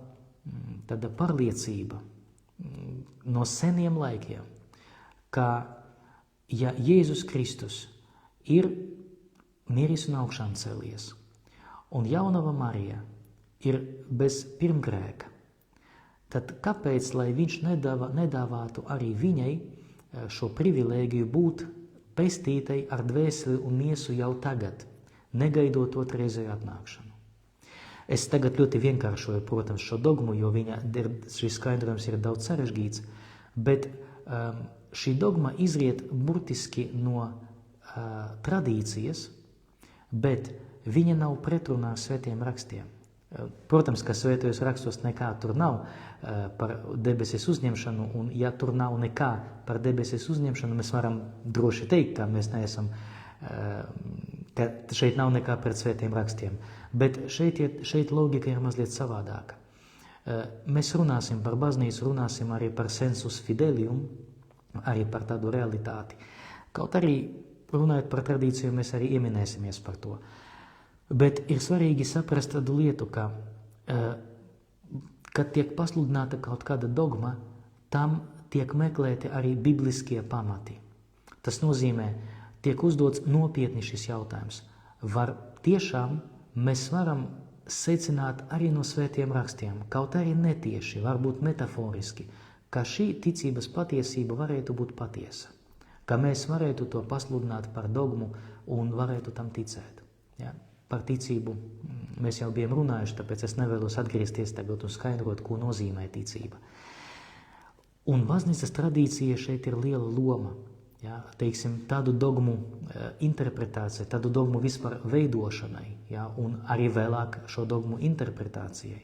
tāda pārliecība no seniem laikiem, ka ja Jēzus Kristus ir miris un augšām cēlies, un jaunava Marija ir bez pirmgrēka, tad kāpēc, lai viņš nedāvātu arī viņai šo privilēģiju būt pestītai ar dvēseli un miesu jau tagad, negaidot otrreizēju atnākšanu? Es tagad ļoti vienkāršoju, protams, šo dogmu, jo šis skaidrojums ir daudz sarežģīts, bet šī dogma izriet burtiski no tradīcijas, bet viņa nav pretrunā ar svētiem rakstiem. Protams, ka svētajos rakstos nekā tur nav par debesis uzņemšanu, un ja tur nav nekā par debesis uzņemšanu, mēs varam droši teikt, ka mēs neesam, ka šeit nav nekā pret svētiem rakstiem. Bet šeit logika ir mazliet savādāka. Mēs runāsim par baznīcu, runāsim arī par sensus fidelium, arī par tādu realitāti. Kaut arī runājot par tradīciju, mēs arī ieminēsimies par to. Bet ir svarīgi saprast tādu lietu, ka, kad tiek pasludināta kaut kāda dogma, tam tiek meklēti arī bibliskie pamati. Tas nozīmē, tiek uzdots nopietni šis jautājums. Var tiešām mēs varam secināt arī no svētiem rakstiem, kaut arī netieši, varbūt metaforiski, ka šī ticības patiesība varētu būt patiesa, ka mēs varētu to pasludināt par dogmu un varētu tam ticēt. Ja? Par ticību mēs jau bijām runājuši, tāpēc es nevēlos atgriezties tagad un skaidrot, ko nozīmē ticība. Un baznīcas tradīcija šeit ir liela loma. Ja, teiksim, tādu dogmu interpretācijai, tādu dogmu vispār veidošanai, ja, un arī vēlāk šo dogmu interpretācijai.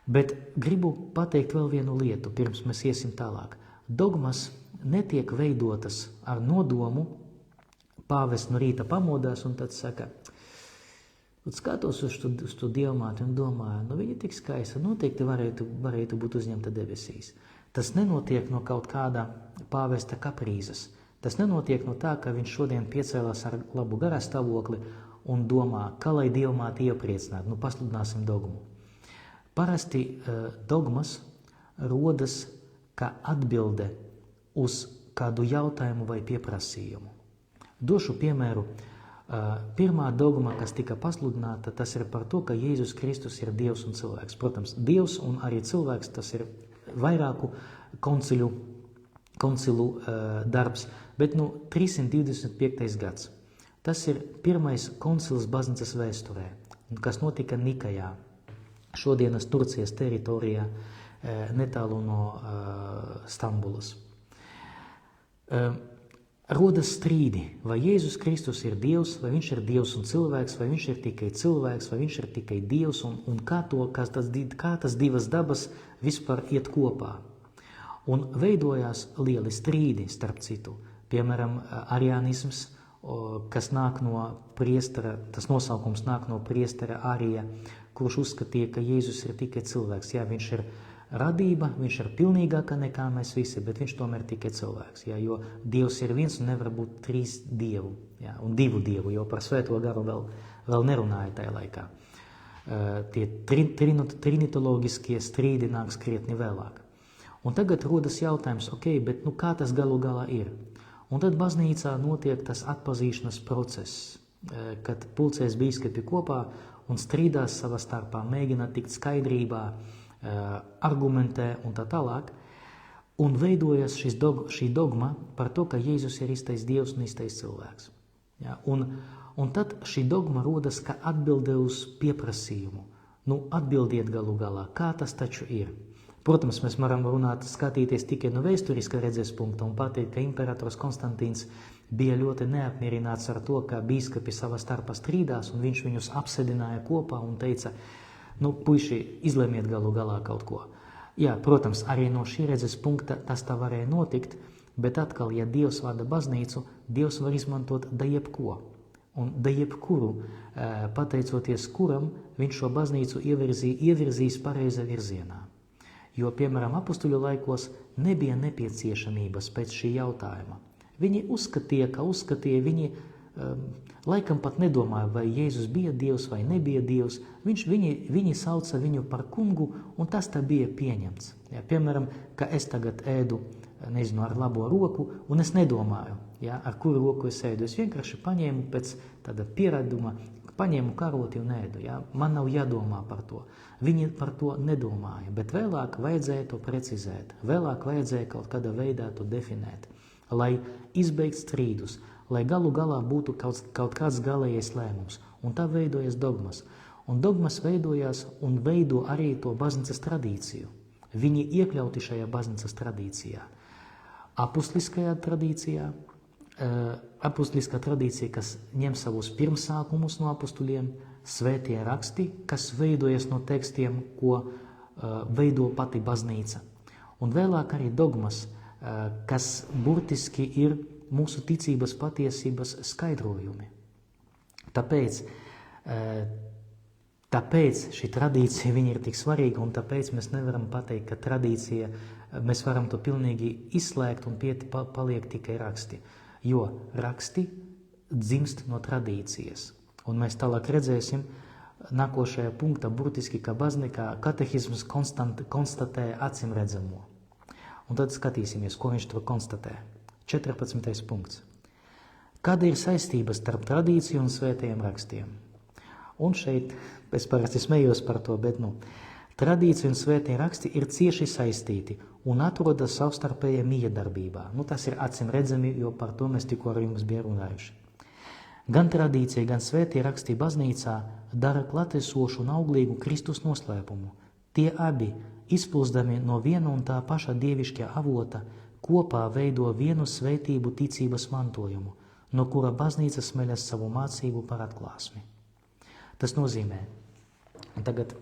Bet gribu pateikt vēl vienu lietu, pirms mēs iesim tālāk. Dogmas netiek veidotas ar nodomu, pāvests no rīta pamodās un tad saka, skatos uz to Dievmāti un domāju, viņa tik skaista, noteikti varētu būt uzņemta debesīs. Tas nenotiek no kaut kāda pāvesta kaprīzes. Tas nenotiek no tā, ka viņš šodien piecēlās ar labu garastāvokli un domā, kā lai Dievmāti iepriecinātu, pasludināsim dogmu. Parasti dogmas rodas kā atbilde uz kādu jautājumu vai pieprasījumu. Došu piemēru. Pirmā dogma, kas tika pasludināta, tas ir par to, ka Jēzus Kristus ir Dievs un cilvēks. Protams, Dievs un arī cilvēks, tas ir vairāku koncilu darbs, bet 325. gads. Tas ir pirmais koncils baznīcas vēsturē, kas notika Nikajā, šodienas Turcijas teritorijā, netālu no Stambulas. Rodas strīdi, vai Jēzus Kristus ir Dievs, vai viņš ir Dievs un cilvēks, vai viņš ir tikai cilvēks, vai viņš ir tikai Dievs, un kā tas divas dabas vispār iet kopā. Un veidojās lieli strīdi, starp citu. Piemēram, arianisms, kas nāk no priestera, tas nosaukums nāk no priestera Arija, kurš uzskatīja, ka Jēzus ir tikai cilvēks. Jā, viņš ir radība, viņš ir pilnīgāka nekā mēs visi, bet viņš tomēr tikai cilvēks, jā, jo Dievs ir viens un nevar būt 3 dievu, jā, un 2 dievu, jo par svēto garu vēl nerunāja tajā laikā. Tie trinitologiskie strīdi nāks krietni vēlāk. Un tagad rodas jautājums, bet kā tas galu galā ir? Un tad baznīcā notiek tas atpazīšanas process, kad pulcēs bīskapi kopā un strīdās savā starpā, mēģina tikt skaidrībā, argumentē un tā tālāk, un veidojas šī dogma par to, ka Jēzus ir īstais Dievs un īstais cilvēks. Ja? Un tad šī dogma rodas kā atbilde uz pieprasījumu. Atbildiet galu galā, kā tas taču ir. Protams, mēs varam skatīties tikai no vēsturiskā redzes punkta un pateikt, ka imperators Konstantīns bija ļoti neapmierināts ar to, ka bīskapi savā starpā strīdās, un viņš viņus apsēdināja kopā un teica, puiši, izlemiet galu galā kaut ko. Jā, protams, arī no šī redzes punkta tas tā varēja notikt, bet atkal, ja Dievs vada baznīcu, Dievs var izmantot da jebko. Un da jebkuru, pateicoties kuram, viņš šo baznīcu ievirzīs pareiza virzienā. Jo, piemēram, apustuļu laikos nebija nepieciešamības pēc šī jautājuma. Viņi uzskatīja, viņi laikam pat nedomāja, vai Jēzus bija Dievs vai nebija Dievs. Viņi sauca viņu par kungu, un tas tā bija pieņemts. Ja, piemēram, ka es tagad ēdu, ar labo roku, un es nedomāju, ar kuru roku es ēdu. Es vienkārši paņēmu pēc tāda pierāduma, paņēmu karoti un ēdu. Man nav jādomā par to. Viņi par to nedomāja, bet vēlāk vajadzēja to precizēt. Vēlāk vajadzēja kaut kādā veidā to definēt, lai izbeigtu strīdus, lai galu galā būtu kaut kāds galējais lēmums. Un tā veidojas dogmas. Un dogmas veidojās un veido arī to baznīcas tradīciju. Viņi iekļauti šajā baznīcas tradīcijā. Apustuliskajā tradīcijā, apustuliskā tradīcija, kas ņem savus pirmsākumus no apustuļiem, svētie raksti, kas veidojas no tekstiem, ko veido pati baznīca. Un vēlāk arī dogmas, kas burtiski ir mūsu ticības patiesības skaidrojumi. Tāpēc šī tradīcija viņa ir tik svarīga, un tāpēc mēs nevaram pateikt, ka tradīcija, mēs varam to pilnīgi izslēgt un paliek tikai raksti. Jo raksti dzimst no tradīcijas. Un mēs tālāk redzēsim nākošajā punktā burtiski, ka baznīkā katehisms konstatē acim redzamo. Un tad skatīsimies, ko viņš tur konstatē. 14. punkts. Kāda ir saistības starp tradīciju un svētajiem rakstiem? Un šeit, es parasti smējos par to, bet tradīcija un svētie raksti ir cieši saistīti un atrodas savstarpējā miedarbībā. Tas ir acim redzami, jo par to mēs tikko ar jums bija runājuši. Gan tradīcija, gan svētie raksti baznīcā dara klātesošu un auglīgu Kristus noslēpumu. Tie abi, izplūsdami no viena un tā paša dievišķā avota, kopā veido vienu svētību ticības mantojumu, no kura baznīca smeļas savu mācību par atklāsmi. Tas nozīmē, tagad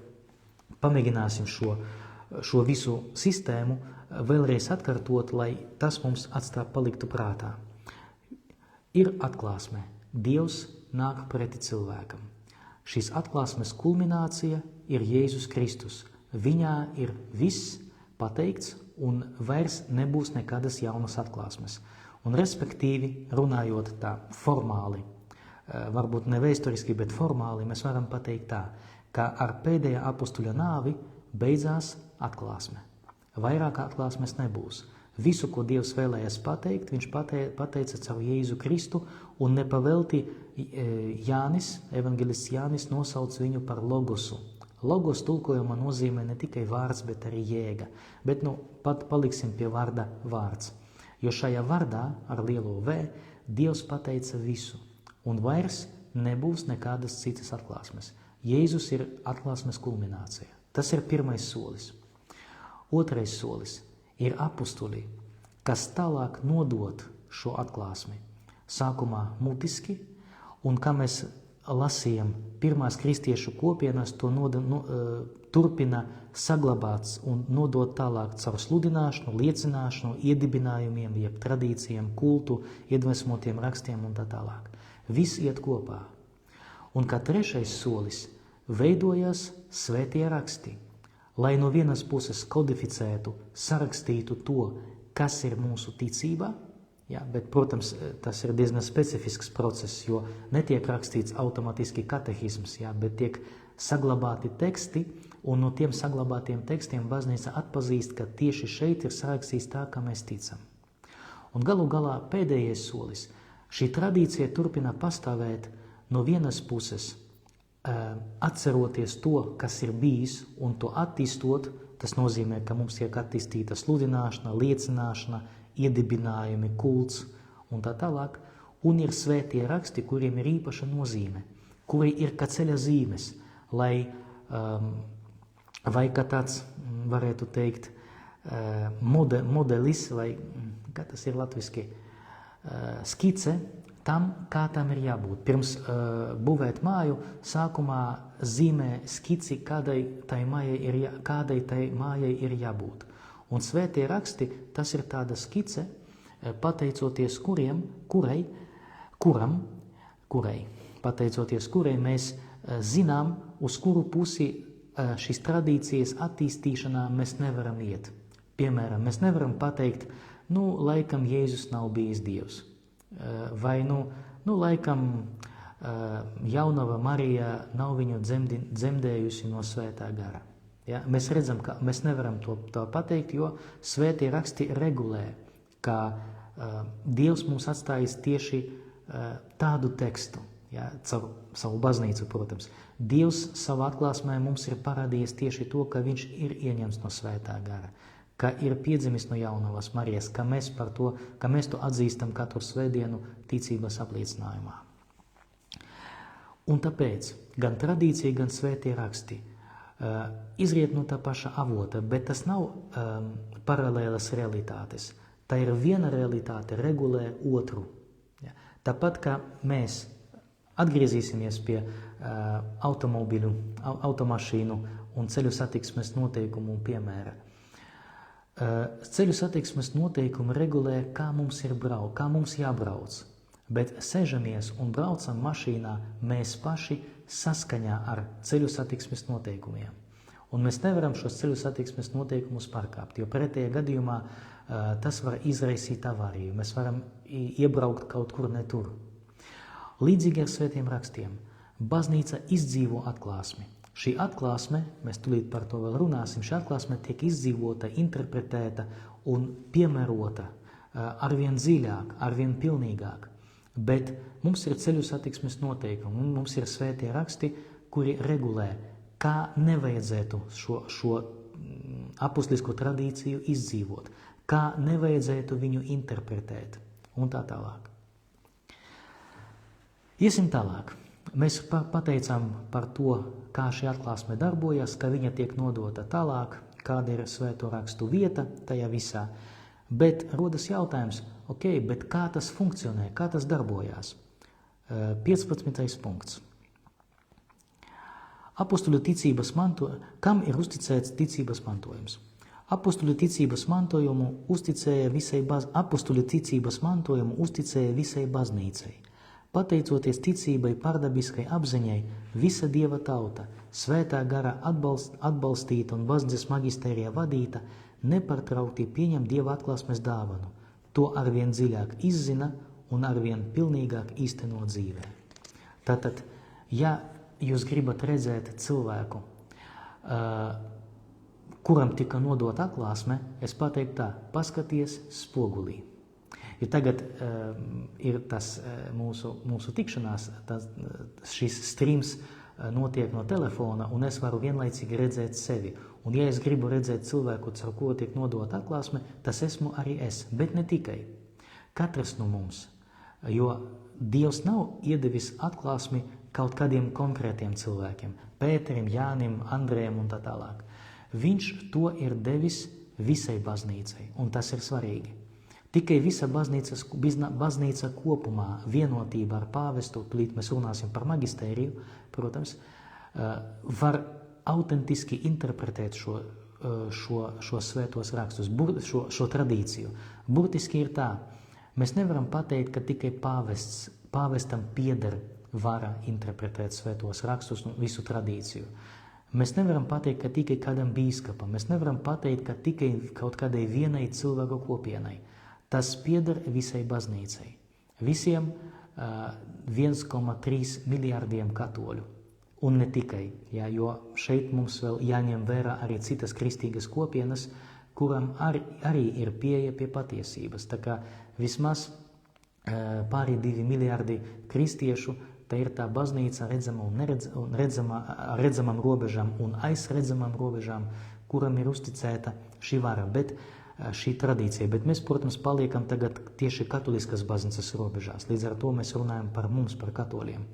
pamēģināsim šo visu sistēmu vēlreiz atkārtot, lai tas mums paliktu prātā. Ir atklāsme. Dievs nāk preti cilvēkam. Šīs atklāsmes kulminācija ir Jēzus Kristus. Viņā ir viss pateikts un vairs nebūs nekādas jaunas atklāsmes. Un respektīvi, runājot tā formāli, varbūt ne vēsturiski, bet formāli, mēs varam pateikt tā, ka ar pēdējā apustuļa nāvi beidzās atklāsme. Vairāk atklāsmes nebūs. Visu, ko Dievs vēlējās pateikt, viņš pateica caur Jēzu Kristu, un nepavelti evangelists Jānis nosauc viņu par logosu. Logos tulkojumā nozīmē ne tikai vārds, bet arī jēga. Bet pat paliksim pie vārda vārds. Jo šajā vārdā ar lielo V Dievs pateica visu, un vairs nebūs nekādas citas atklāsmes. Jēzus ir atklāsmes kulminācija. Tas ir pirmais solis. Otrais solis ir apustuļi, kas tālāk nodot šo atklāsmi. Sākumā mutiski, un kā mēs lasījām, pirmās kristiešu kopienas to turpina saglabāts un nodot tālāk caur sludināšanu, liecināšanu, iedibinājumiem, jeb tradīcijām, kultu, iedvesmotiem rakstiem un tā tālāk. Viss iet kopā. Un kā trešais solis veidojas svētie raksti, lai no vienas puses kodificētu, sarakstītu to, kas ir mūsu ticībā, ja, bet, protams, tas ir diezgan specifisks process, jo netiek rakstīts automatiski katehisms, ja, bet tiek saglabāti teksti, un no tiem saglabātiem tekstiem baznīca atpazīst, ka tieši šeit ir sarakstīts tā, kā mēs ticam. Un galu galā pēdējais solis. Šī tradīcija turpina pastāvēt no vienas puses, atceroties to, kas ir bijis, un to attīstot. Tas nozīmē, ka mums tiek attīstīta sludināšana, liecināšana, iedibinājumi, kults un tā tālāk. Un ir svētie raksti, kuriem ir īpaša nozīme, kuri ir kā ceļa zīmes, lai, vai kā tāds, varētu teikt, modelis, vai, kā tas ir latviski, skice tam, kā tam ir jābūt. Pirms būvēt māju, sākumā zīmē skici, kādai tai mājai ir jābūt. Un svētie raksti, tas ir tāda skice, pateicoties kurai mēs zinām, uz kuru pusi šīs tradīcijas attīstīšanā mēs nevaram iet. Piemēram, mēs nevaram pateikt, laikam Jēzus nav bijis Dievs. Vai, laikam jaunava Marija nav viņu dzemdējusi no svētā gara. Ja? Mēs redzam, ka mēs nevaram to pateikt, jo svētie raksti regulē, ka Dievs mums atstājis tieši tādu tekstu, ja? Caur savu baznīcu, protams. Dievs savā atklāsmē mums ir parādījis tieši to, ka viņš ir ieņemts no svētā gara, ka ir piedzimis no jaunavas Marijas, ka mēs to atzīstam katru svētdienu ticības apliecinājumā. Un tāpēc gan tradīcija, gan svētie raksti izriet no tā paša avota, bet tas nav paralēlas realitātes. Tā ir viena realitāte, regulē otru. Ja. Tāpat kā mēs atgriezīsimies pie automašīnu un ceļu satiksmes noteikumu un piemēra. Ceļu satiksmes noteikumi regulē, kā mums jābrauc, bet sežamies un braucam mašīnā mēs paši saskaņā ar ceļu satiksmes noteikumiem. Un mēs nevaram šos ceļu satiksmes noteikumus pārkāpt, jo pretējā gadījumā tas var izraisīt avāriju. Mēs varam iebraukt kaut kur ne tur. Līdzīgi ar svētiem rakstiem. Baznīca izdzīvo atklāsmi. Šī atklāsme, mēs tulīt par to vēl runāsim, šī atklāsme tiek izdzīvota, interpretēta un piemērota arvien dziļāk, arvien pilnīgāk. Bet mums ir ceļu satiksmes noteikumi, un mums ir svētie raksti, kuri regulē, kā nevajadzētu šo apustulisko tradīciju izdzīvot, kā nevajadzētu viņu interpretēt un tā tālāk. Iesim tālāk. Mēs pateicām par to, kā šī atklāsme darbojas, ka viņa tiek nodota tālāk, kāda ir svēto rakstu vieta tajā visā. Bet rodas jautājums, bet kā tas funkcionē, kā tas darbojās? 15. punkts. Apustuļu ticības kam ir uzticēts ticības mantojums? Apustuļu ticības mantojumu uzticēja visai baznīcai. Pateicoties ticībai pārdabiskai apziņai, visa Dieva tauta, svētā gara atbalstīta un baznīcas magistērijā vadīta, nepārtraukti pieņem Dieva atklāsmes dāvanu. To arvien dziļāk izzina un arvien pilnīgāk īsteno dzīvē. Tātad, ja jūs gribat redzēt cilvēku, kuram tika nodota atklāsme, es pateiktu tā, paskaties spogulī. Ja tagad ir tas mūsu tikšanās, šis streams notiek no telefona, un es varu vienlaicīgi redzēt sevi. Un ja es gribu redzēt cilvēku, caur ko tiek nodota atklāsme, tas esmu arī es, bet ne tikai. Katrs no mums, jo Dievs nav iedevis atklāsmi kaut kādiem konkrētiem cilvēkiem, Pēterim, Jānim, Andrejam un tā tālāk. Viņš to ir devis visai baznīcai, un tas ir svarīgi. Tikai visa baznīca kopumā, vienotība ar pāvestu, tūlīt mēs runāsim par magistēriju, protams, var autentiski interpretēt šo svētos rakstus, šo tradīciju. Burtiski ir tā, mēs nevaram pateikt, ka tikai pāvestam pieder vara interpretēt svētos rakstus un visu tradīciju. Mēs nevaram pateikt, ka tikai kādam bīskapam, mēs nevaram pateikt, ka tikai kaut kādai vienai cilvēku kopienai. Tas pieder visai baznīcai, visiem 1,3 miljārdiem katoļu. Un ne tikai, jo šeit mums vēl jāņem vērā arī citas kristīgas kopienas, kuram arī ir pieeja pie patiesības. Tā kā vismaz pāri 2 miljārdi kristiešu, tā ir tā baznīca redzama un redzamām robežām un aizredzamām robežām, kuram ir uzticēta šī vara, šī tradīcija. Bet mēs, protams, paliekam tagad tieši katoliskas baznīcas robežās. Līdz ar to mēs runājam par mums, par katoļiem.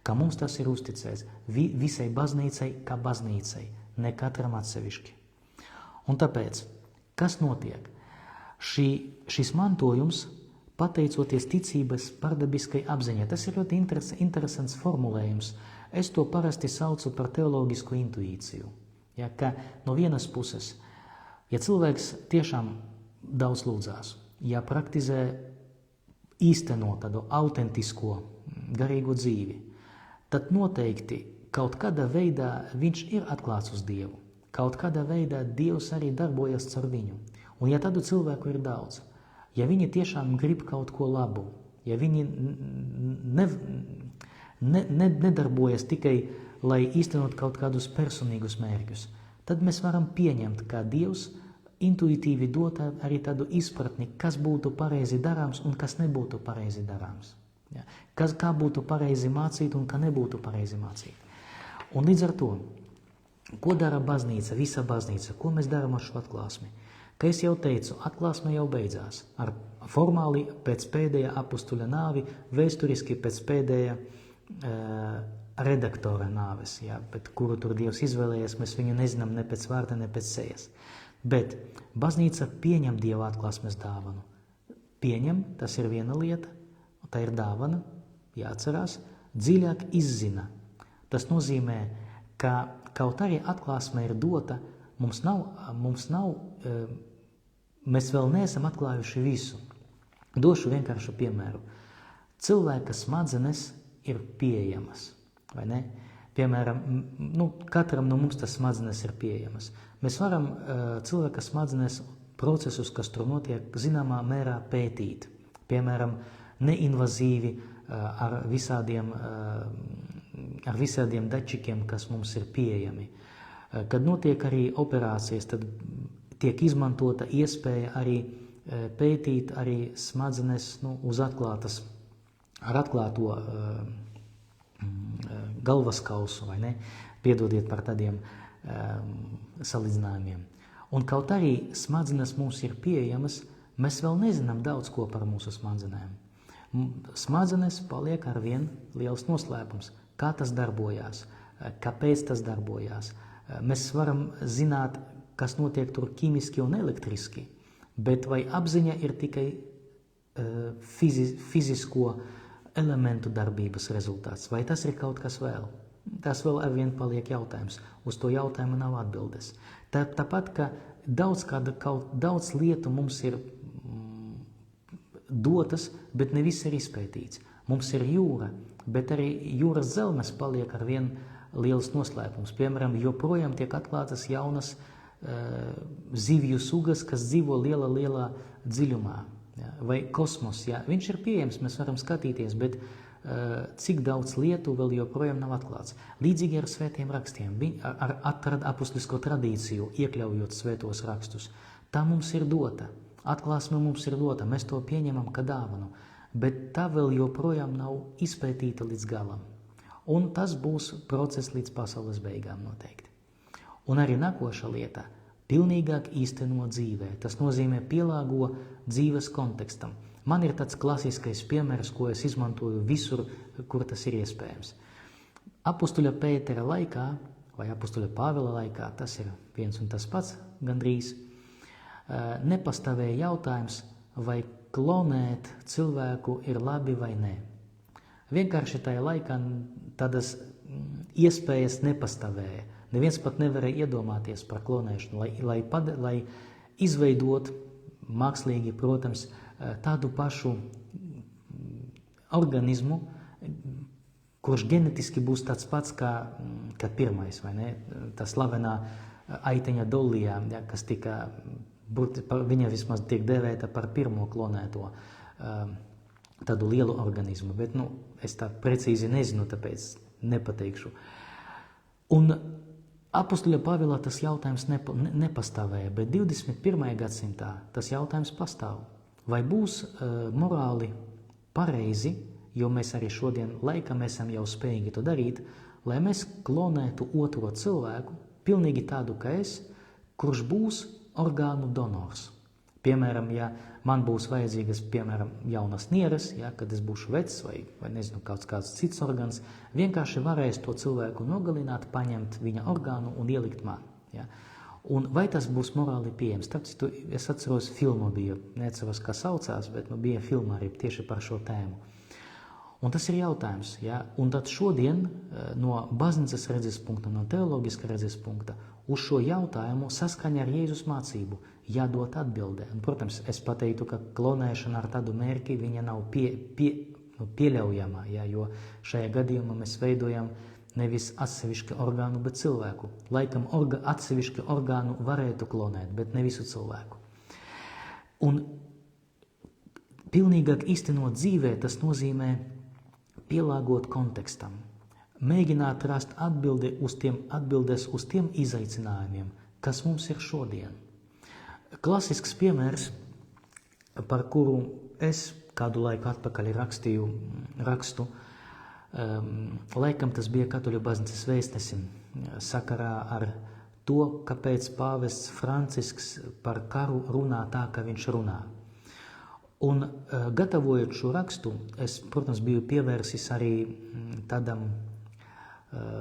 Ka mums tas ir uzticēts visai baznīcai kā baznīcai, ne katram atsevišķi. Un tāpēc, kas notiek? Šis mantojums, pateicoties ticības pārdabiskai apziņai, tas ir ļoti interesants formulējums. Es to parasti saucu par teoloģisku intuīciju. Ja, ka no vienas puses, ja cilvēks tiešām daudz lūdzās, ja praktizē īstenot tādu autentisko garīgo dzīvi, tad noteikti kaut kādā veidā viņš ir atklāts uz Dievu. Kaut kādā veidā Dievs arī darbojas caur viņu. Un ja tādu cilvēku ir daudz, ja viņi tiešām grib kaut ko labu, ja viņi nedarbojas tikai, lai īstenot kaut kādus personīgus mērķus, tad mēs varam pieņemt, ka Dievs intuitīvi dod arī tādu izpratni, kas būtu pareizi darāms un kas nebūtu pareizi darāms. Ja? Kā būtu pareizi mācīt un kā nebūtu pareizi mācīt. Un līdz ar to, ko dara baznīca, visa baznīca, ko mēs darām ar šo atklāsmi? Kā es jau teicu, atklāsme jau beidzās. Formāli pēc pēdējā apustuļa nāvi, vēsturiski pēc pēdējā redaktora nāves, ja, bet kuru tur Dievs izvēlējies, mēs viņu nezinām ne pēc vārda, ne pēc sejas. Bet baznīca pieņem Dieva atklāsmes dāvanu. Pieņem, tas ir viena lieta, tā ir dāvana, jāatcerās, dziļāk izzina. Tas nozīmē, ka kaut arī atklāsme ir dota, mēs vēl neesam atklājuši visu. Došu vienkāršu piemēru. Cilvēka smadzenes ir pieejamas, vai ne? Piemēram, katram no mums tas smadzenes ir pieejamas. Mēs varam cilvēka smadzenes procesus, kas tur notiek, zināmā mērā pētīt. Piemēram, neinvazīvi ar visādiem dačikiem, kas mums ir pieejami. Kad notiek arī operācijas, tad tiek izmantota iespēja arī pētīt arī smadzenes uz atklātas, ar atklāto galvaskausu, vai ne? Piedodiet par tādiem salīdzinājumiem. Un kaut arī smadzenes mums ir pieejamas, mēs vēl nezinām daudz ko par mūsu smadzenēm. Smadzenes paliek arvien liels noslēpums. Kā tas darbojās, kāpēc tas darbojās. Mēs varam zināt, kas notiek tur ķīmiski un elektriski, bet vai apziņa ir tikai fizisko elementu darbības rezultāts, vai tas ir kaut kas vēl? Tas vēl arvien paliek jautājums. Uz to jautājumu nav atbildes. Tāpat, ka daudz lietu mums ir dotas, bet ne viss ir izpētīts. Mums ir jūra, bet arī jūras zelmes paliek arvien liels noslēpums. Piemēram, joprojām tiek atklātas jaunas zivju sugas, kas dzīvo lielā dziļumā. Ja, vai kosmos, ja, viņš ir pieejams, mēs varam skatīties, bet cik daudz lietu vēl joprojām nav atklāts. Līdzīgi ar svētiem rakstiem, ar apustulisko tradīciju, iekļaujot svētos rakstus. Tā mums ir dota, atklāsme mums ir dota, mēs to pieņemam kā dāvanu, bet tā vēl joprojām nav izpētīta līdz galam. Un tas būs process līdz pasaules beigām noteikti. Un arī nākoša lieta – pilnīgāk īstenot dzīvē. Tas nozīmē pielāgo dzīves kontekstam. Man ir tāds klasiskais piemērs, ko es izmantoju visur, kur tas ir iespējams. Apustuļa Pētera laikā, vai apustuļa Pāvila laikā, tas ir viens un tas pats gandrīz, nepastāvēja jautājums, vai klonēt cilvēku ir labi vai nē. Vienkārši tajā laikā tādas iespējas nepastāvēja. Neviens pat nevarēja iedomāties par klonēšanu, lai izveidot mākslīgi, protams, tādu pašu organismu, kurš genetiski būs tāds pats kā pirmais, vai ne? Tā slavenā aiteņa Dollijā, ja, kas tika, viņa vismaz tiek dēvēta par pirmo klonēto tādu lielu organismu, bet es tā precīzi nezinu, tāpēc nepateikšu. Un apustuļa Pāvila tas jautājums nepastāvēja, bet 21. gadsimtā tas jautājums pastāv. Vai būs morāli pareizi, jo mēs arī šodien laikam esam jau spējīgi to darīt, lai mēs klonētu otro cilvēku, pilnīgi tādu kā es, kurš būs orgānu donors. Piemēram, ja man būs vajadzīgas, jaunas nieres, ja, kad es būšu vecs vai nezinu, kāds cits organs, vienkārši varēs to cilvēku nogalināt, paņemt viņa orgānu un ielikt man. Ja. Un vai tas būs morāli pieejams? Tāpēc es atceros filmu bija, neatceros, kā saucās, bet bija filma arī tieši par šo tēmu. Un tas ir jautājums, ja? Un tad šodien no baznīcas redzes punkta, no teoloģiska redzes punkta, uz šo jautājumu saskaņa ar Jēzus mācību jādod atbildē. Un, protams, es pateiktu, ka klonēšana ar tādu mērķi viņa nav pieļaujama, ja? Jo šajā gadījumā mēs veidojam nevis atsevišķu orgānu, bet cilvēku. Laikam atsevišķu orgānu varētu klonēt, bet ne visu cilvēku. Un pilnīgāk īstenot dzīvē tas nozīmē pielāgot kontekstam, mēģināt rast atbildes uz tiem izaicinājumiem, kas mums ir šodien. Klasisks piemērs, par kuru es kādu laiku atpakaļ rakstu, laikam tas bija Katoļu baznīcas vēstnesim sakarā ar to, kāpēc pāvests Francisks par karu runā tā, kā viņš runā. Un gatavojot šo rakstu, es, protams, biju pievērsis arī tādam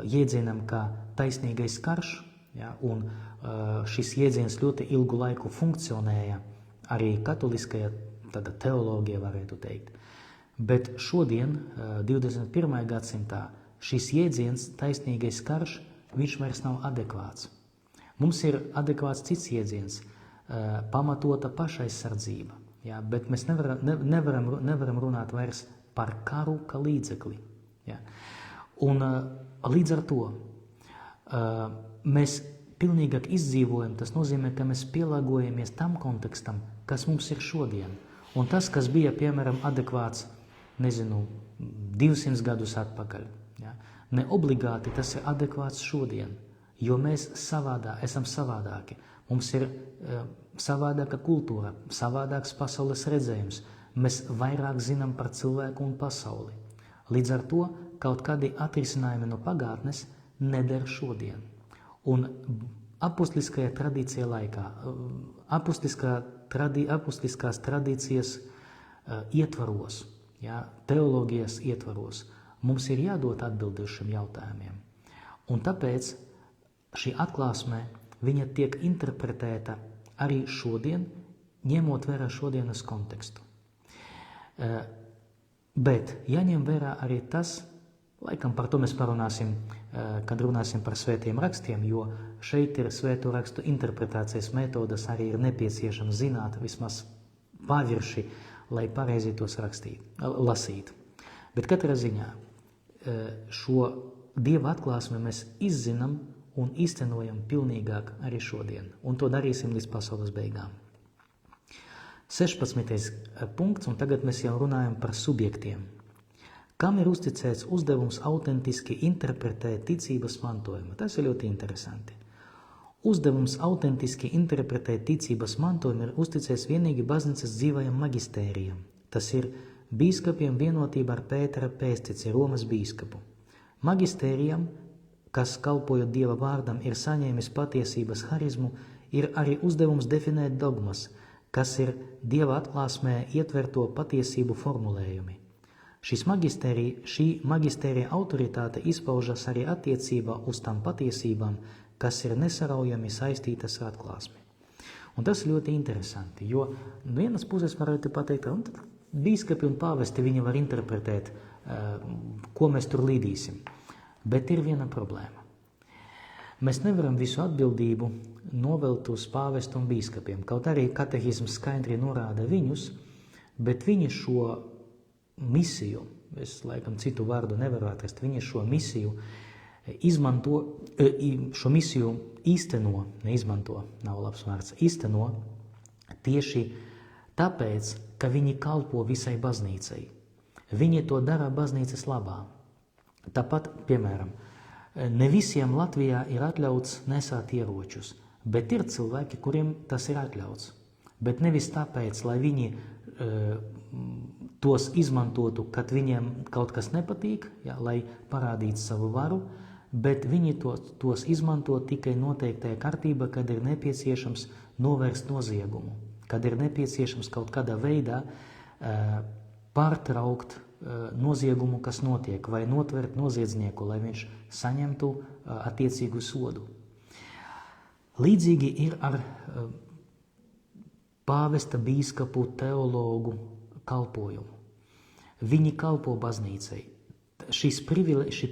jēdzienam kā taisnīgais karš, ja, un šis jēdziens ļoti ilgu laiku funkcionēja arī katoliskajā teoloģijā, varētu teikt. Bet šodien, 21. gadsimtā, šis jēdziens taisnīgais karš, viņš vairs nav adekvāts. Mums ir adekvāts cits jēdziens, pamatota pašaizsardzība. Ja, bet mēs nevaram runāt vairs par karu kā līdzekli. Ja. Un līdz ar to mēs pilnīgāk izdzīvojam, tas nozīmē, ka mēs pielāgojamies tam kontekstam, kas mums ir šodien. Un tas, kas bija, piemēram, adekvāts, 200 gadus atpakaļ, ja, ne obligāti tas ir adekvāts šodien, jo mēs esam savādāki. Mums ir savādāka kultūra, savādāks pasaules redzējums. Mēs vairāk zinām par cilvēku un pasauli. Līdz ar to kaut kādi atrisinājumi no pagātnes neder šodien. Un apustuliskajā tradīcijā laikā, apustuliskās tradīcijas ietvaros, ja, teoloģijas ietvaros, mums ir jādod atbildi uz šiem jautājumiem. Un tāpēc šī atklāsme viņa tiek interpretēta arī šodien, ņemot vērā šodienas kontekstu. Bet jāņem vērā arī tas, laikam par to mēs parunāsim, kad runāsim par svētiem rakstiem, jo šeit ir svēto rakstu interpretācijas metodas, arī ir nepieciešams zināt vismaz pavirši, lai pareizi tos lasīt. Bet katrā ziņā šo Dieva atklāsmi mēs izzinām un īstenojam pilnīgāk arī šodien. Un to darīsim līdz pasaules beigām. 16. punkts, un tagad mēs jau runājam par subjektiem. Kam ir uzticēts uzdevums autentiski interpretēt ticības mantojumu? Tas ir ļoti interesanti. Uzdevums autentiski interpretēt ticības mantojumu ir uzticēts vienīgi baznīcas dzīvajam magistērijam. Tas ir bīskapiem vienotībā ar Pētera pēstici, Romas bīskapu. Magistērijam, kas kalpojot Dieva vārdam, ir saņēmis patiesības harizmu, ir arī uzdevums definēt dogmas, kas ir Dieva atklāsmē ietverto patiesību formulējumi. Šī magistērija autoritāte izpaužas arī attiecībā uz tām patiesībām, kas ir nesaraujami saistītas ar atklāsmi. Un tas ir ļoti interesanti, jo no vienas puses varētu pateikt, ka bīskapi un pāvesti viņi var interpretēt, ko mēs tur līdīsim. Bet ir viena problēma. Mēs nevaram visu atbildību novelt uz pāvestu un bīskapiem, kaut arī katehisms skaidri norāda viņus, bet viņi šo misiju, es laikam citu vārdu nevaru atrast, viņi šo misiju īsteno, neizmanto, nav labs vārds, īsteno tieši tāpēc, ka viņi kalpo visai baznīcai. Viņi to dara baznīcas labā. Tāpat, piemēram, ne visiem Latvijā ir atļauts nesāt ieročus, bet ir cilvēki, kuriem tas ir atļauts. Bet nevis tāpēc, lai viņi tos izmantotu, kad viņiem kaut kas nepatīk, lai parādītu savu varu, bet viņi tos izmanto tikai noteiktajā kārtībā, kad ir nepieciešams novērst noziegumu, kad ir nepieciešams kaut kādā veidā pārtraukt noziegumu, kas notiek, vai notvert noziedznieku, lai viņš saņemtu attiecīgu sodu. Līdzīgi ir ar pāvesta, bīskapu, teologu kalpojumu. Viņi kalpo baznīcai. Šī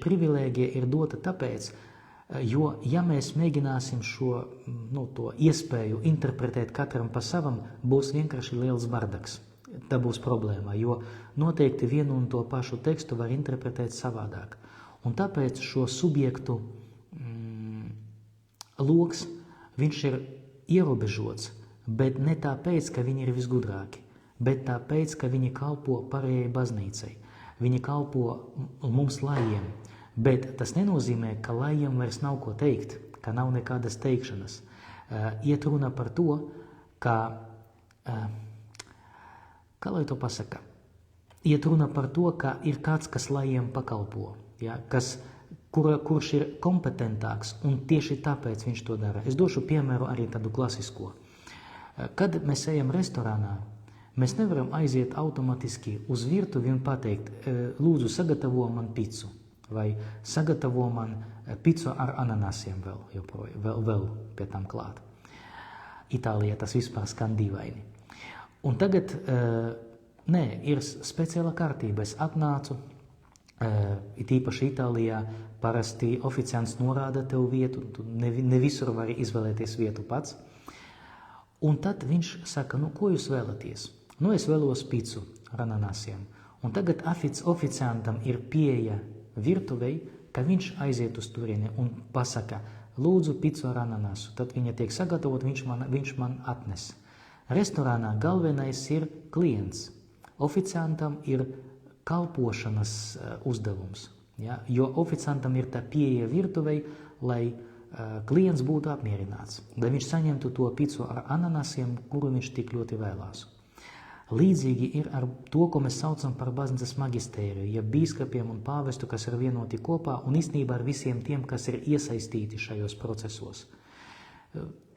privilēģija ir dota tāpēc, jo ja mēs mēģināsim to iespēju interpretēt katram pa savam, būs vienkārši liels bardaks. Tā būs problēma, jo noteikti vienu un to pašu tekstu var interpretēt savādāk. Un tāpēc šo subjektu loks, viņš ir ierobežots, bet ne tāpēc, ka viņi ir visgudrāki, bet tāpēc, ka viņi kalpo pārējai baznīcai. Viņi kalpo mums lajiem, bet tas nenozīmē, ka lajiem vairs nav ko teikt, ka nav nekādas teikšanas. Iet runa par to, ka, kā lai to pasaka, iet runa par to, ka ir kāds, kas lajiem pakalpo, ja, kurš ir kompetentāks, un tieši tāpēc viņš to dara. Es došu piemēru arī tādu klasisko. Kad mēs ejam restorānā, mēs nevaram aiziet automatiski uz virtuvi un pateikt, lūdzu, sagatavo man picu, vai sagatavo man picu ar ananasiem vēl pie tam klāt. Itālijā tas vispār skan dīvaini. Un tagad, ir speciāla kārtība. Es atnācu, it īpaši Itālijā, parasti oficiants norāda tev vietu, tu ne visur vari izvēlēties vietu pats. Un tad viņš saka, ko jūs vēlaties? Es vēlos picu ar ananasiem. Un tagad oficiantam ir pieeja virtuvei, ka viņš aiziet uz turieni un pasaka, lūdzu picu ar ananasu. Tad viņa tiek sagatavot, viņš man atnes. Restorānā galvenais ir klients. Oficiantam ir kalpošanas uzdevums, ja? Jo oficiantam ir tā pieeja virtuvei, lai klients būtu apmierināts, lai viņš saņemtu to picu ar ananasiem, kuru viņš tik ļoti vēlās. Līdzīgi ir ar to, ko mēs saucam par baznīcas magistēriju, ja bīskapiem un pāvestu, kas ir vienoti kopā, un īstenībā ar visiem tiem, kas ir iesaistīti šajos procesos.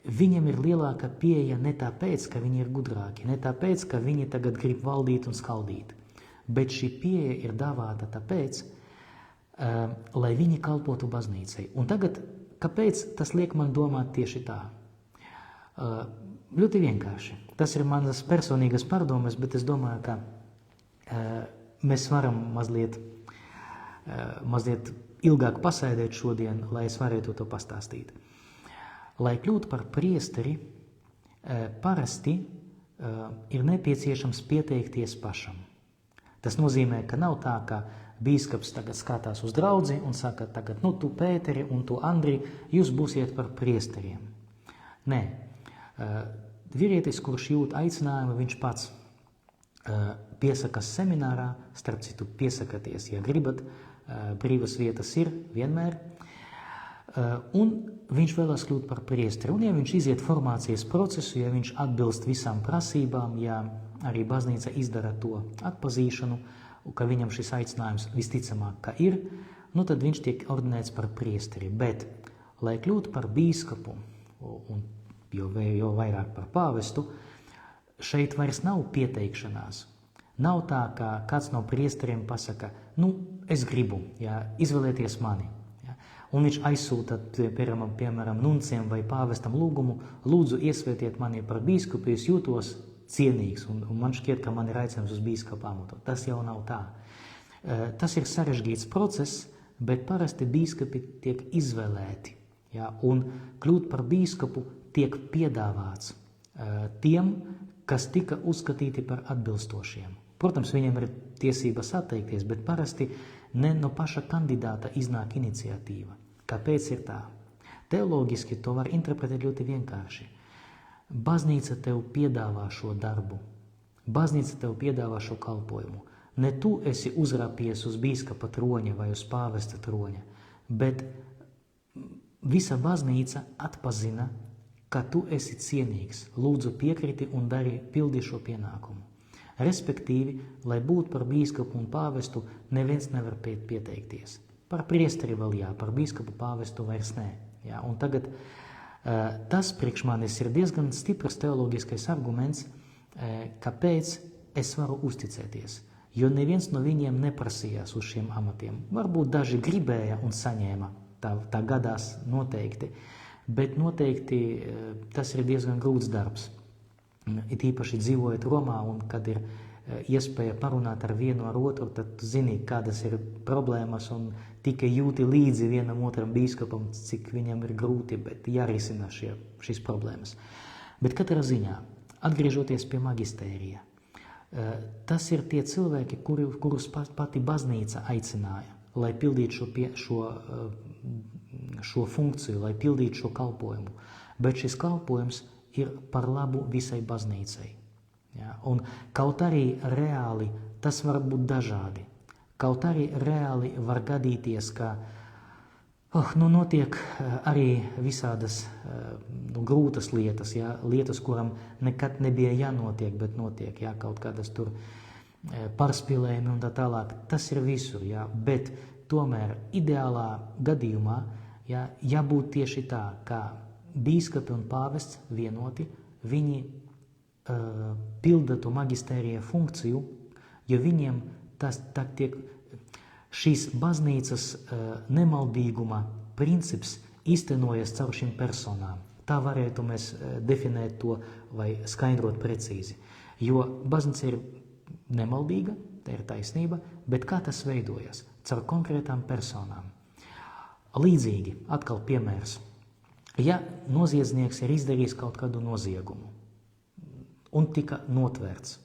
Viņiem ir lielāka pieeja ne tāpēc, ka viņi ir gudrāki, ne tāpēc, ka viņi tagad grib valdīt un skaldīt, bet šī pieeja ir dāvāta tāpēc, lai viņi kalpotu baznīcai. Un tagad, kāpēc tas liek man domāt tieši tā? Ļoti vienkārši. Tas ir manas personīgas pārdomas, bet es domāju, ka mēs varam mazliet ilgāk pasēdēt šodien, lai es varētu to pastāstīt. Lai kļūtu par priesteri, parasti ir nepieciešams pieteikties pašam. Tas nozīmē, ka nav tā, ka bīskaps tagad skatās uz draudzi un saka, tagad, tu Pēteri un tu Andri, jūs būsiet par priesteriem. Nē. Vīrietis, kurš jūt aicinājumu, viņš pats piesakas seminārā, starp citu piesakaties, ja gribat, brīvas vietas ir vienmēr, un viņš vēlas kļūt par priesteri. Un ja viņš iziet formācijas procesu, ja viņš atbilst visām prasībām, ja arī baznīca izdara to atpazīšanu, ka viņam šis aicinājums visticamāk, ka ir, tad viņš tiek ordinēts par priesteri. Bet, lai kļūtu par bīskapu, un jo vairāk par pāvestu, šeit vairs nav pieteikšanās. Nav tā, ka kāds no priesteriem pasaka, es gribu, izvēlēties mani. Ja? Un viņš aizsūta, piemēram, nunciem vai pāvestam lūgumu, lūdzu iesvētiet mani par bīskapu, es jūtos cienīgs, un man šķiet, ka man ir aicinājums uz bīskapa amatu. Tas jau nav tā. Tas ir sarežģīts process, bet parasti bīskapi tiek izvēlēti. Ja? Un kļūt par bīskapu tiek piedāvāts tiem, kas tika uzskatīti par atbilstošiem. Protams, viņiem ir tiesības atteikties, bet parasti ne no paša kandidāta iznāk iniciatīva. Kāpēc ir tā? Teoloģiski to var interpretēt ļoti vienkārši. Baznīca tev piedāvā šo darbu. Baznīca tev piedāvā šo kalpojumu. Ne tu esi uzrāpies uz bīskapa troņa vai uz pāvesta troņa, bet visa baznīca atpazina, ka tu esi cienīgs. Lūdzu piekriti un pildi šo pienākumu. Respektīvi, lai būtu par bīskapu un pāvestu, neviens nevar pieteikties. Par priesteri vēl jā, par bīskapu pāvestu vairs nē. Jā, un tagad tas priekš manis ir diezgan stiprs teoloģiskais arguments, kāpēc es varu uzticēties. Jo neviens no viņiem neprasījās uz šiem amatiem. Varbūt daži gribēja un saņēma, tā gadās noteikti, bet noteikti tas ir diezgan grūts darbs. It īpaši dzīvojot Romā, un kad ir iespēja parunāt ar vienu ar otru, tad zini, kādas ir problēmas, un tikai jūti līdzi vienam otram bīskapam, cik viņam ir grūti, bet jārisina šīs problēmas. Bet katrā ziņā, atgriežoties pie magistērija, tas ir tie cilvēki, kurus pati baznīca aicināja, lai pildītu šo funkciju, lai pildītu šo kalpojumu. Bet šis kalpojums ir par labu visai baznīcai. Ja? Un kaut arī reāli tas var būt dažādi. Kaut arī reāli var gadīties, ka notiek arī visādas grūtas lietas, ja? Lietas, kuram nekad nebija jānotiek, bet notiek, ja? Kaut kādas tur pārspīlējumi un tā tālāk. Tas ir visur, ja? Bet tomēr ideālā gadījumā jābūt tieši tā, kā bīskapi un pāvests vienoti, viņi pilda to magistērija funkciju, jo viņiem tiek šīs baznīcas nemaldīguma princips īstenojas caur šīm personām. Tā varētu mēs definēt to vai skaidrot precīzi. Jo baznīca ir nemaldīga, tā ir taisnība, bet kā tas veidojas? Caur konkrētām personām. Līdzīgi, atkal piemērs. Ja noziedznieks ir izdarījis kaut kādu noziegumu un tika notvērts,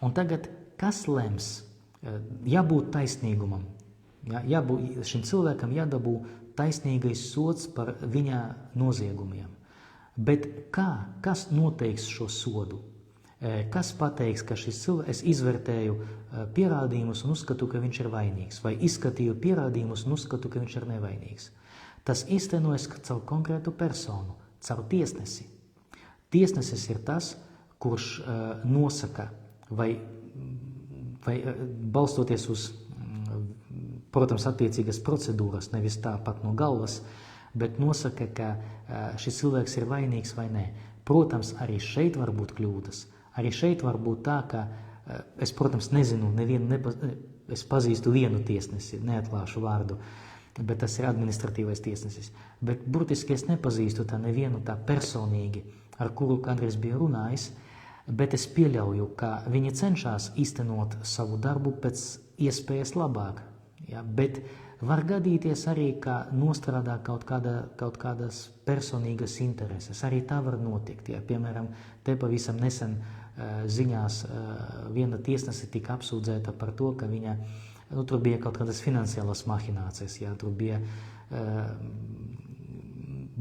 un tagad kas lems? Jābūt taisnīgumam, šim cilvēkam jādabū taisnīgais sods par viņa noziegumiem. Bet kas noteiks šo sodu? Kas pateiks, ka šis cilvēks, es izvērtēju pierādījumus un uzskatu, ka viņš ir vainīgs, vai izskatīju pierādījumus un uzskatu, ka viņš ir nevainīgs? Tas īstenojas caur konkrētu personu, caur tiesnesi. Tiesnesis ir tas, kurš nosaka, vai balstoties uz, protams, attiecīgas procedūras, nevis tāpat no galvas, bet nosaka, ka šis cilvēks ir vainīgs vai nē. Protams, arī šeit var būt kļūdas. Arī šeit var būt tā, ka es, protams, nezinu, es pazīstu vienu tiesnesi, neatklāšu vārdu, bet tas ir administratīvais tiesnesis. Bet burtiski es nepazīstu nevienu tā personīgi, ar kuru kādreiz biju runājis, bet es pieļauju, ka viņi cenšas īstenot savu darbu pēc iespējas labāk. Ja? Bet var gadīties arī, ka nostrādā kaut kādas personīgas intereses. Arī tā var notikt. Ja? Piemēram, te pavisam nesen ziņās viena tiesnese tika apsūdzēta par to, ka viņa tur bija kaut kādas finansiālas mahinācijas, ja? Tur bija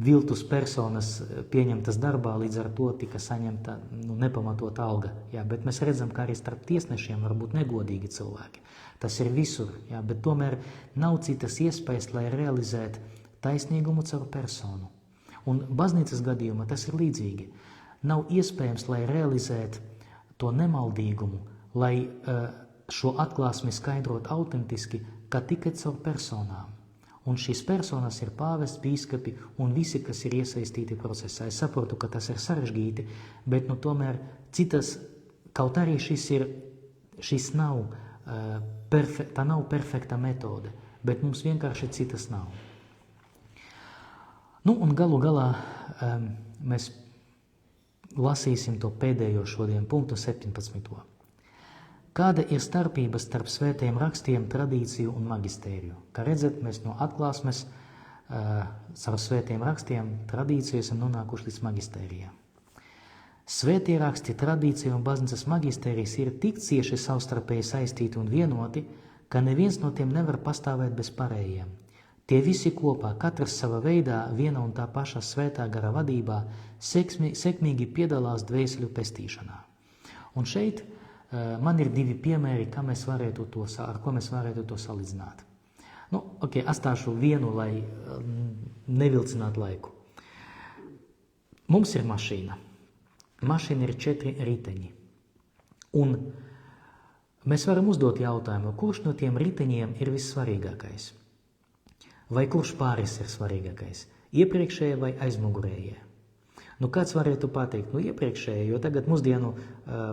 viltus personas pieņemtas darbā, līdz ar to tika saņemta nepamatota alga. Ja? Bet mēs redzam, ka arī starp tiesnešiem var būt negodīgi cilvēki. Tas ir visur, ja? Bet tomēr nav citas iespējas, lai realizētu taisnīgumu caur personu. Un baznīcas gadījumā tas ir līdzīgi. Nav iespējams, lai realizētu to nemaldīgumu, lai šo atklāsmi skaidrot autentiski, ka tikai caur personām. Un šīs personas ir pāvests, bīskapi un visi, kas ir iesaistīti procesā. Es saprotu, ka tas ir sarežģīti, bet tomēr citas, kaut arī šis nav, tā nav perfekta metode, bet mums vienkārši citas nav. Un galu galā mēs lasīsim to pēdējo šodien punktu 17. Kāda ir starpība starp svētajiem rakstiem, tradīciju un magistēriju? Kā redzat, mēs no atklāsmes caur svētajiem rakstiem, tradīciju esam nonākuši līdz magistērijā. Svētie raksti, tradīcija un baznīcas magisterijas ir tik cieši savstarpēji saistīti un vienoti, ka neviens no tiem nevar pastāvēt bez pārējiem. Tie visi kopā, katrs savā veidā, viena un tā paša svētā gara vadībā, sekmīgi piedalās dvēseļu pestīšanā. Un šeit man ir divi piemēri, ar ko mēs varētu to salīdzināt. Atstāšu vienu, lai nevilcinātu laiku. Mums ir mašīna. Mašīna ir 4 riteņi. Un mēs varam uzdot jautājumu, kurš no tiem riteņiem ir vissvarīgākais? Vai kurš pāris ir svarīgākais? Iepriekšējie vai aizmugurējie? Kāds varētu pateikt? Iepriekšējie, jo tagad mūsdienu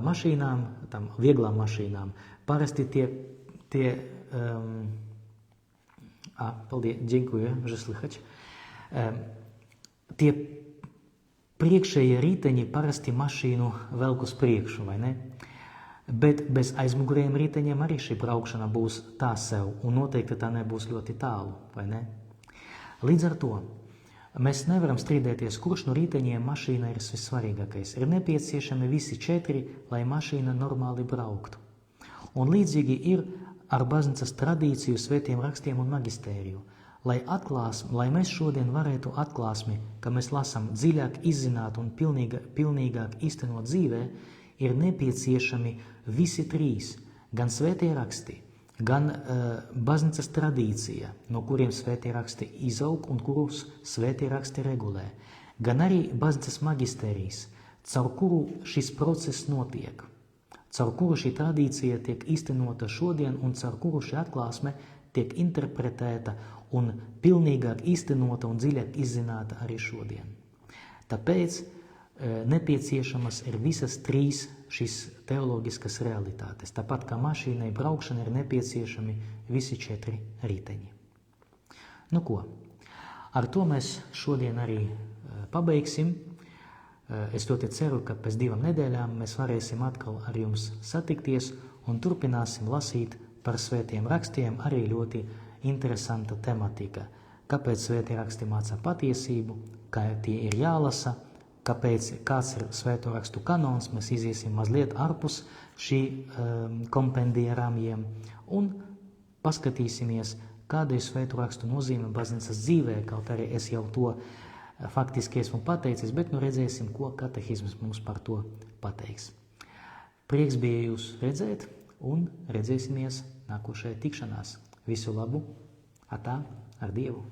mašīnām, tam vieglām mašīnām, parasti dziękuję, że słychać. Tie priekšējie riteņi parasti mašīnu velk uz priekšu, vai ne? Bet bez aizmugurējiem riteņiem arī šī braukšana būs tā sev, un noteikti tā nebūs ļoti tālu, vai ne? Līdz ar to mēs nevaram strīdēties, kurš no riteņiem mašīna ir vissvarīgākais. Ir nepieciešami visi 4, lai mašīna normāli brauktu. Un līdzīgi ir ar baznīcas tradīciju, svētiem rakstiem un magistēriju. Lai mēs šodien varētu atklāsmi, ka mēs lasām dziļāk izzināt un pilnīgāk īstenot dzīvē, ir nepieciešami visi 3, gan svētie raksti, gan baznīcas tradīcija, no kuriem svētie raksti izaug un kurus svētie raksti regulē, gan arī baznīcas magistērijas, caur kuru šis process notiek, caur kuru šī tradīcija tiek īstenota šodien un caur kuru šī atklāsme tiek interpretēta un pilnīgāk īstenota un dziļāk izzināta arī šodien. Tāpēc nepieciešamas ir visas 3 šīs teoloģiskas realitātes. Tāpat kā mašīnai braukšana ir nepieciešami visi 4 riteņi. Ar to mēs šodien arī pabeigsim. Es ļoti ceru, ka pēc 2 nedēļām mēs varēsim atkal ar jums satikties un turpināsim lasīt par svētiem rakstiem arī ļoti interesanta tematika. Kāpēc svētie raksti mācā patiesību, kā tie ir jālasa, kāds ir svēto rakstu kanons, mēs iziesim mazliet ārpus šī kompendija ramjiem un paskatīsimies, kāda ir svēto rakstu nozīme baznīcas dzīvē, kaut arī es jau to faktiski esmu pateicis, bet redzēsim, ko katehisms mums par to pateiks. Prieks bija jūs redzēt un redzēsimies nākošajā tikšanās. Visu labu, atā, ar Dievu!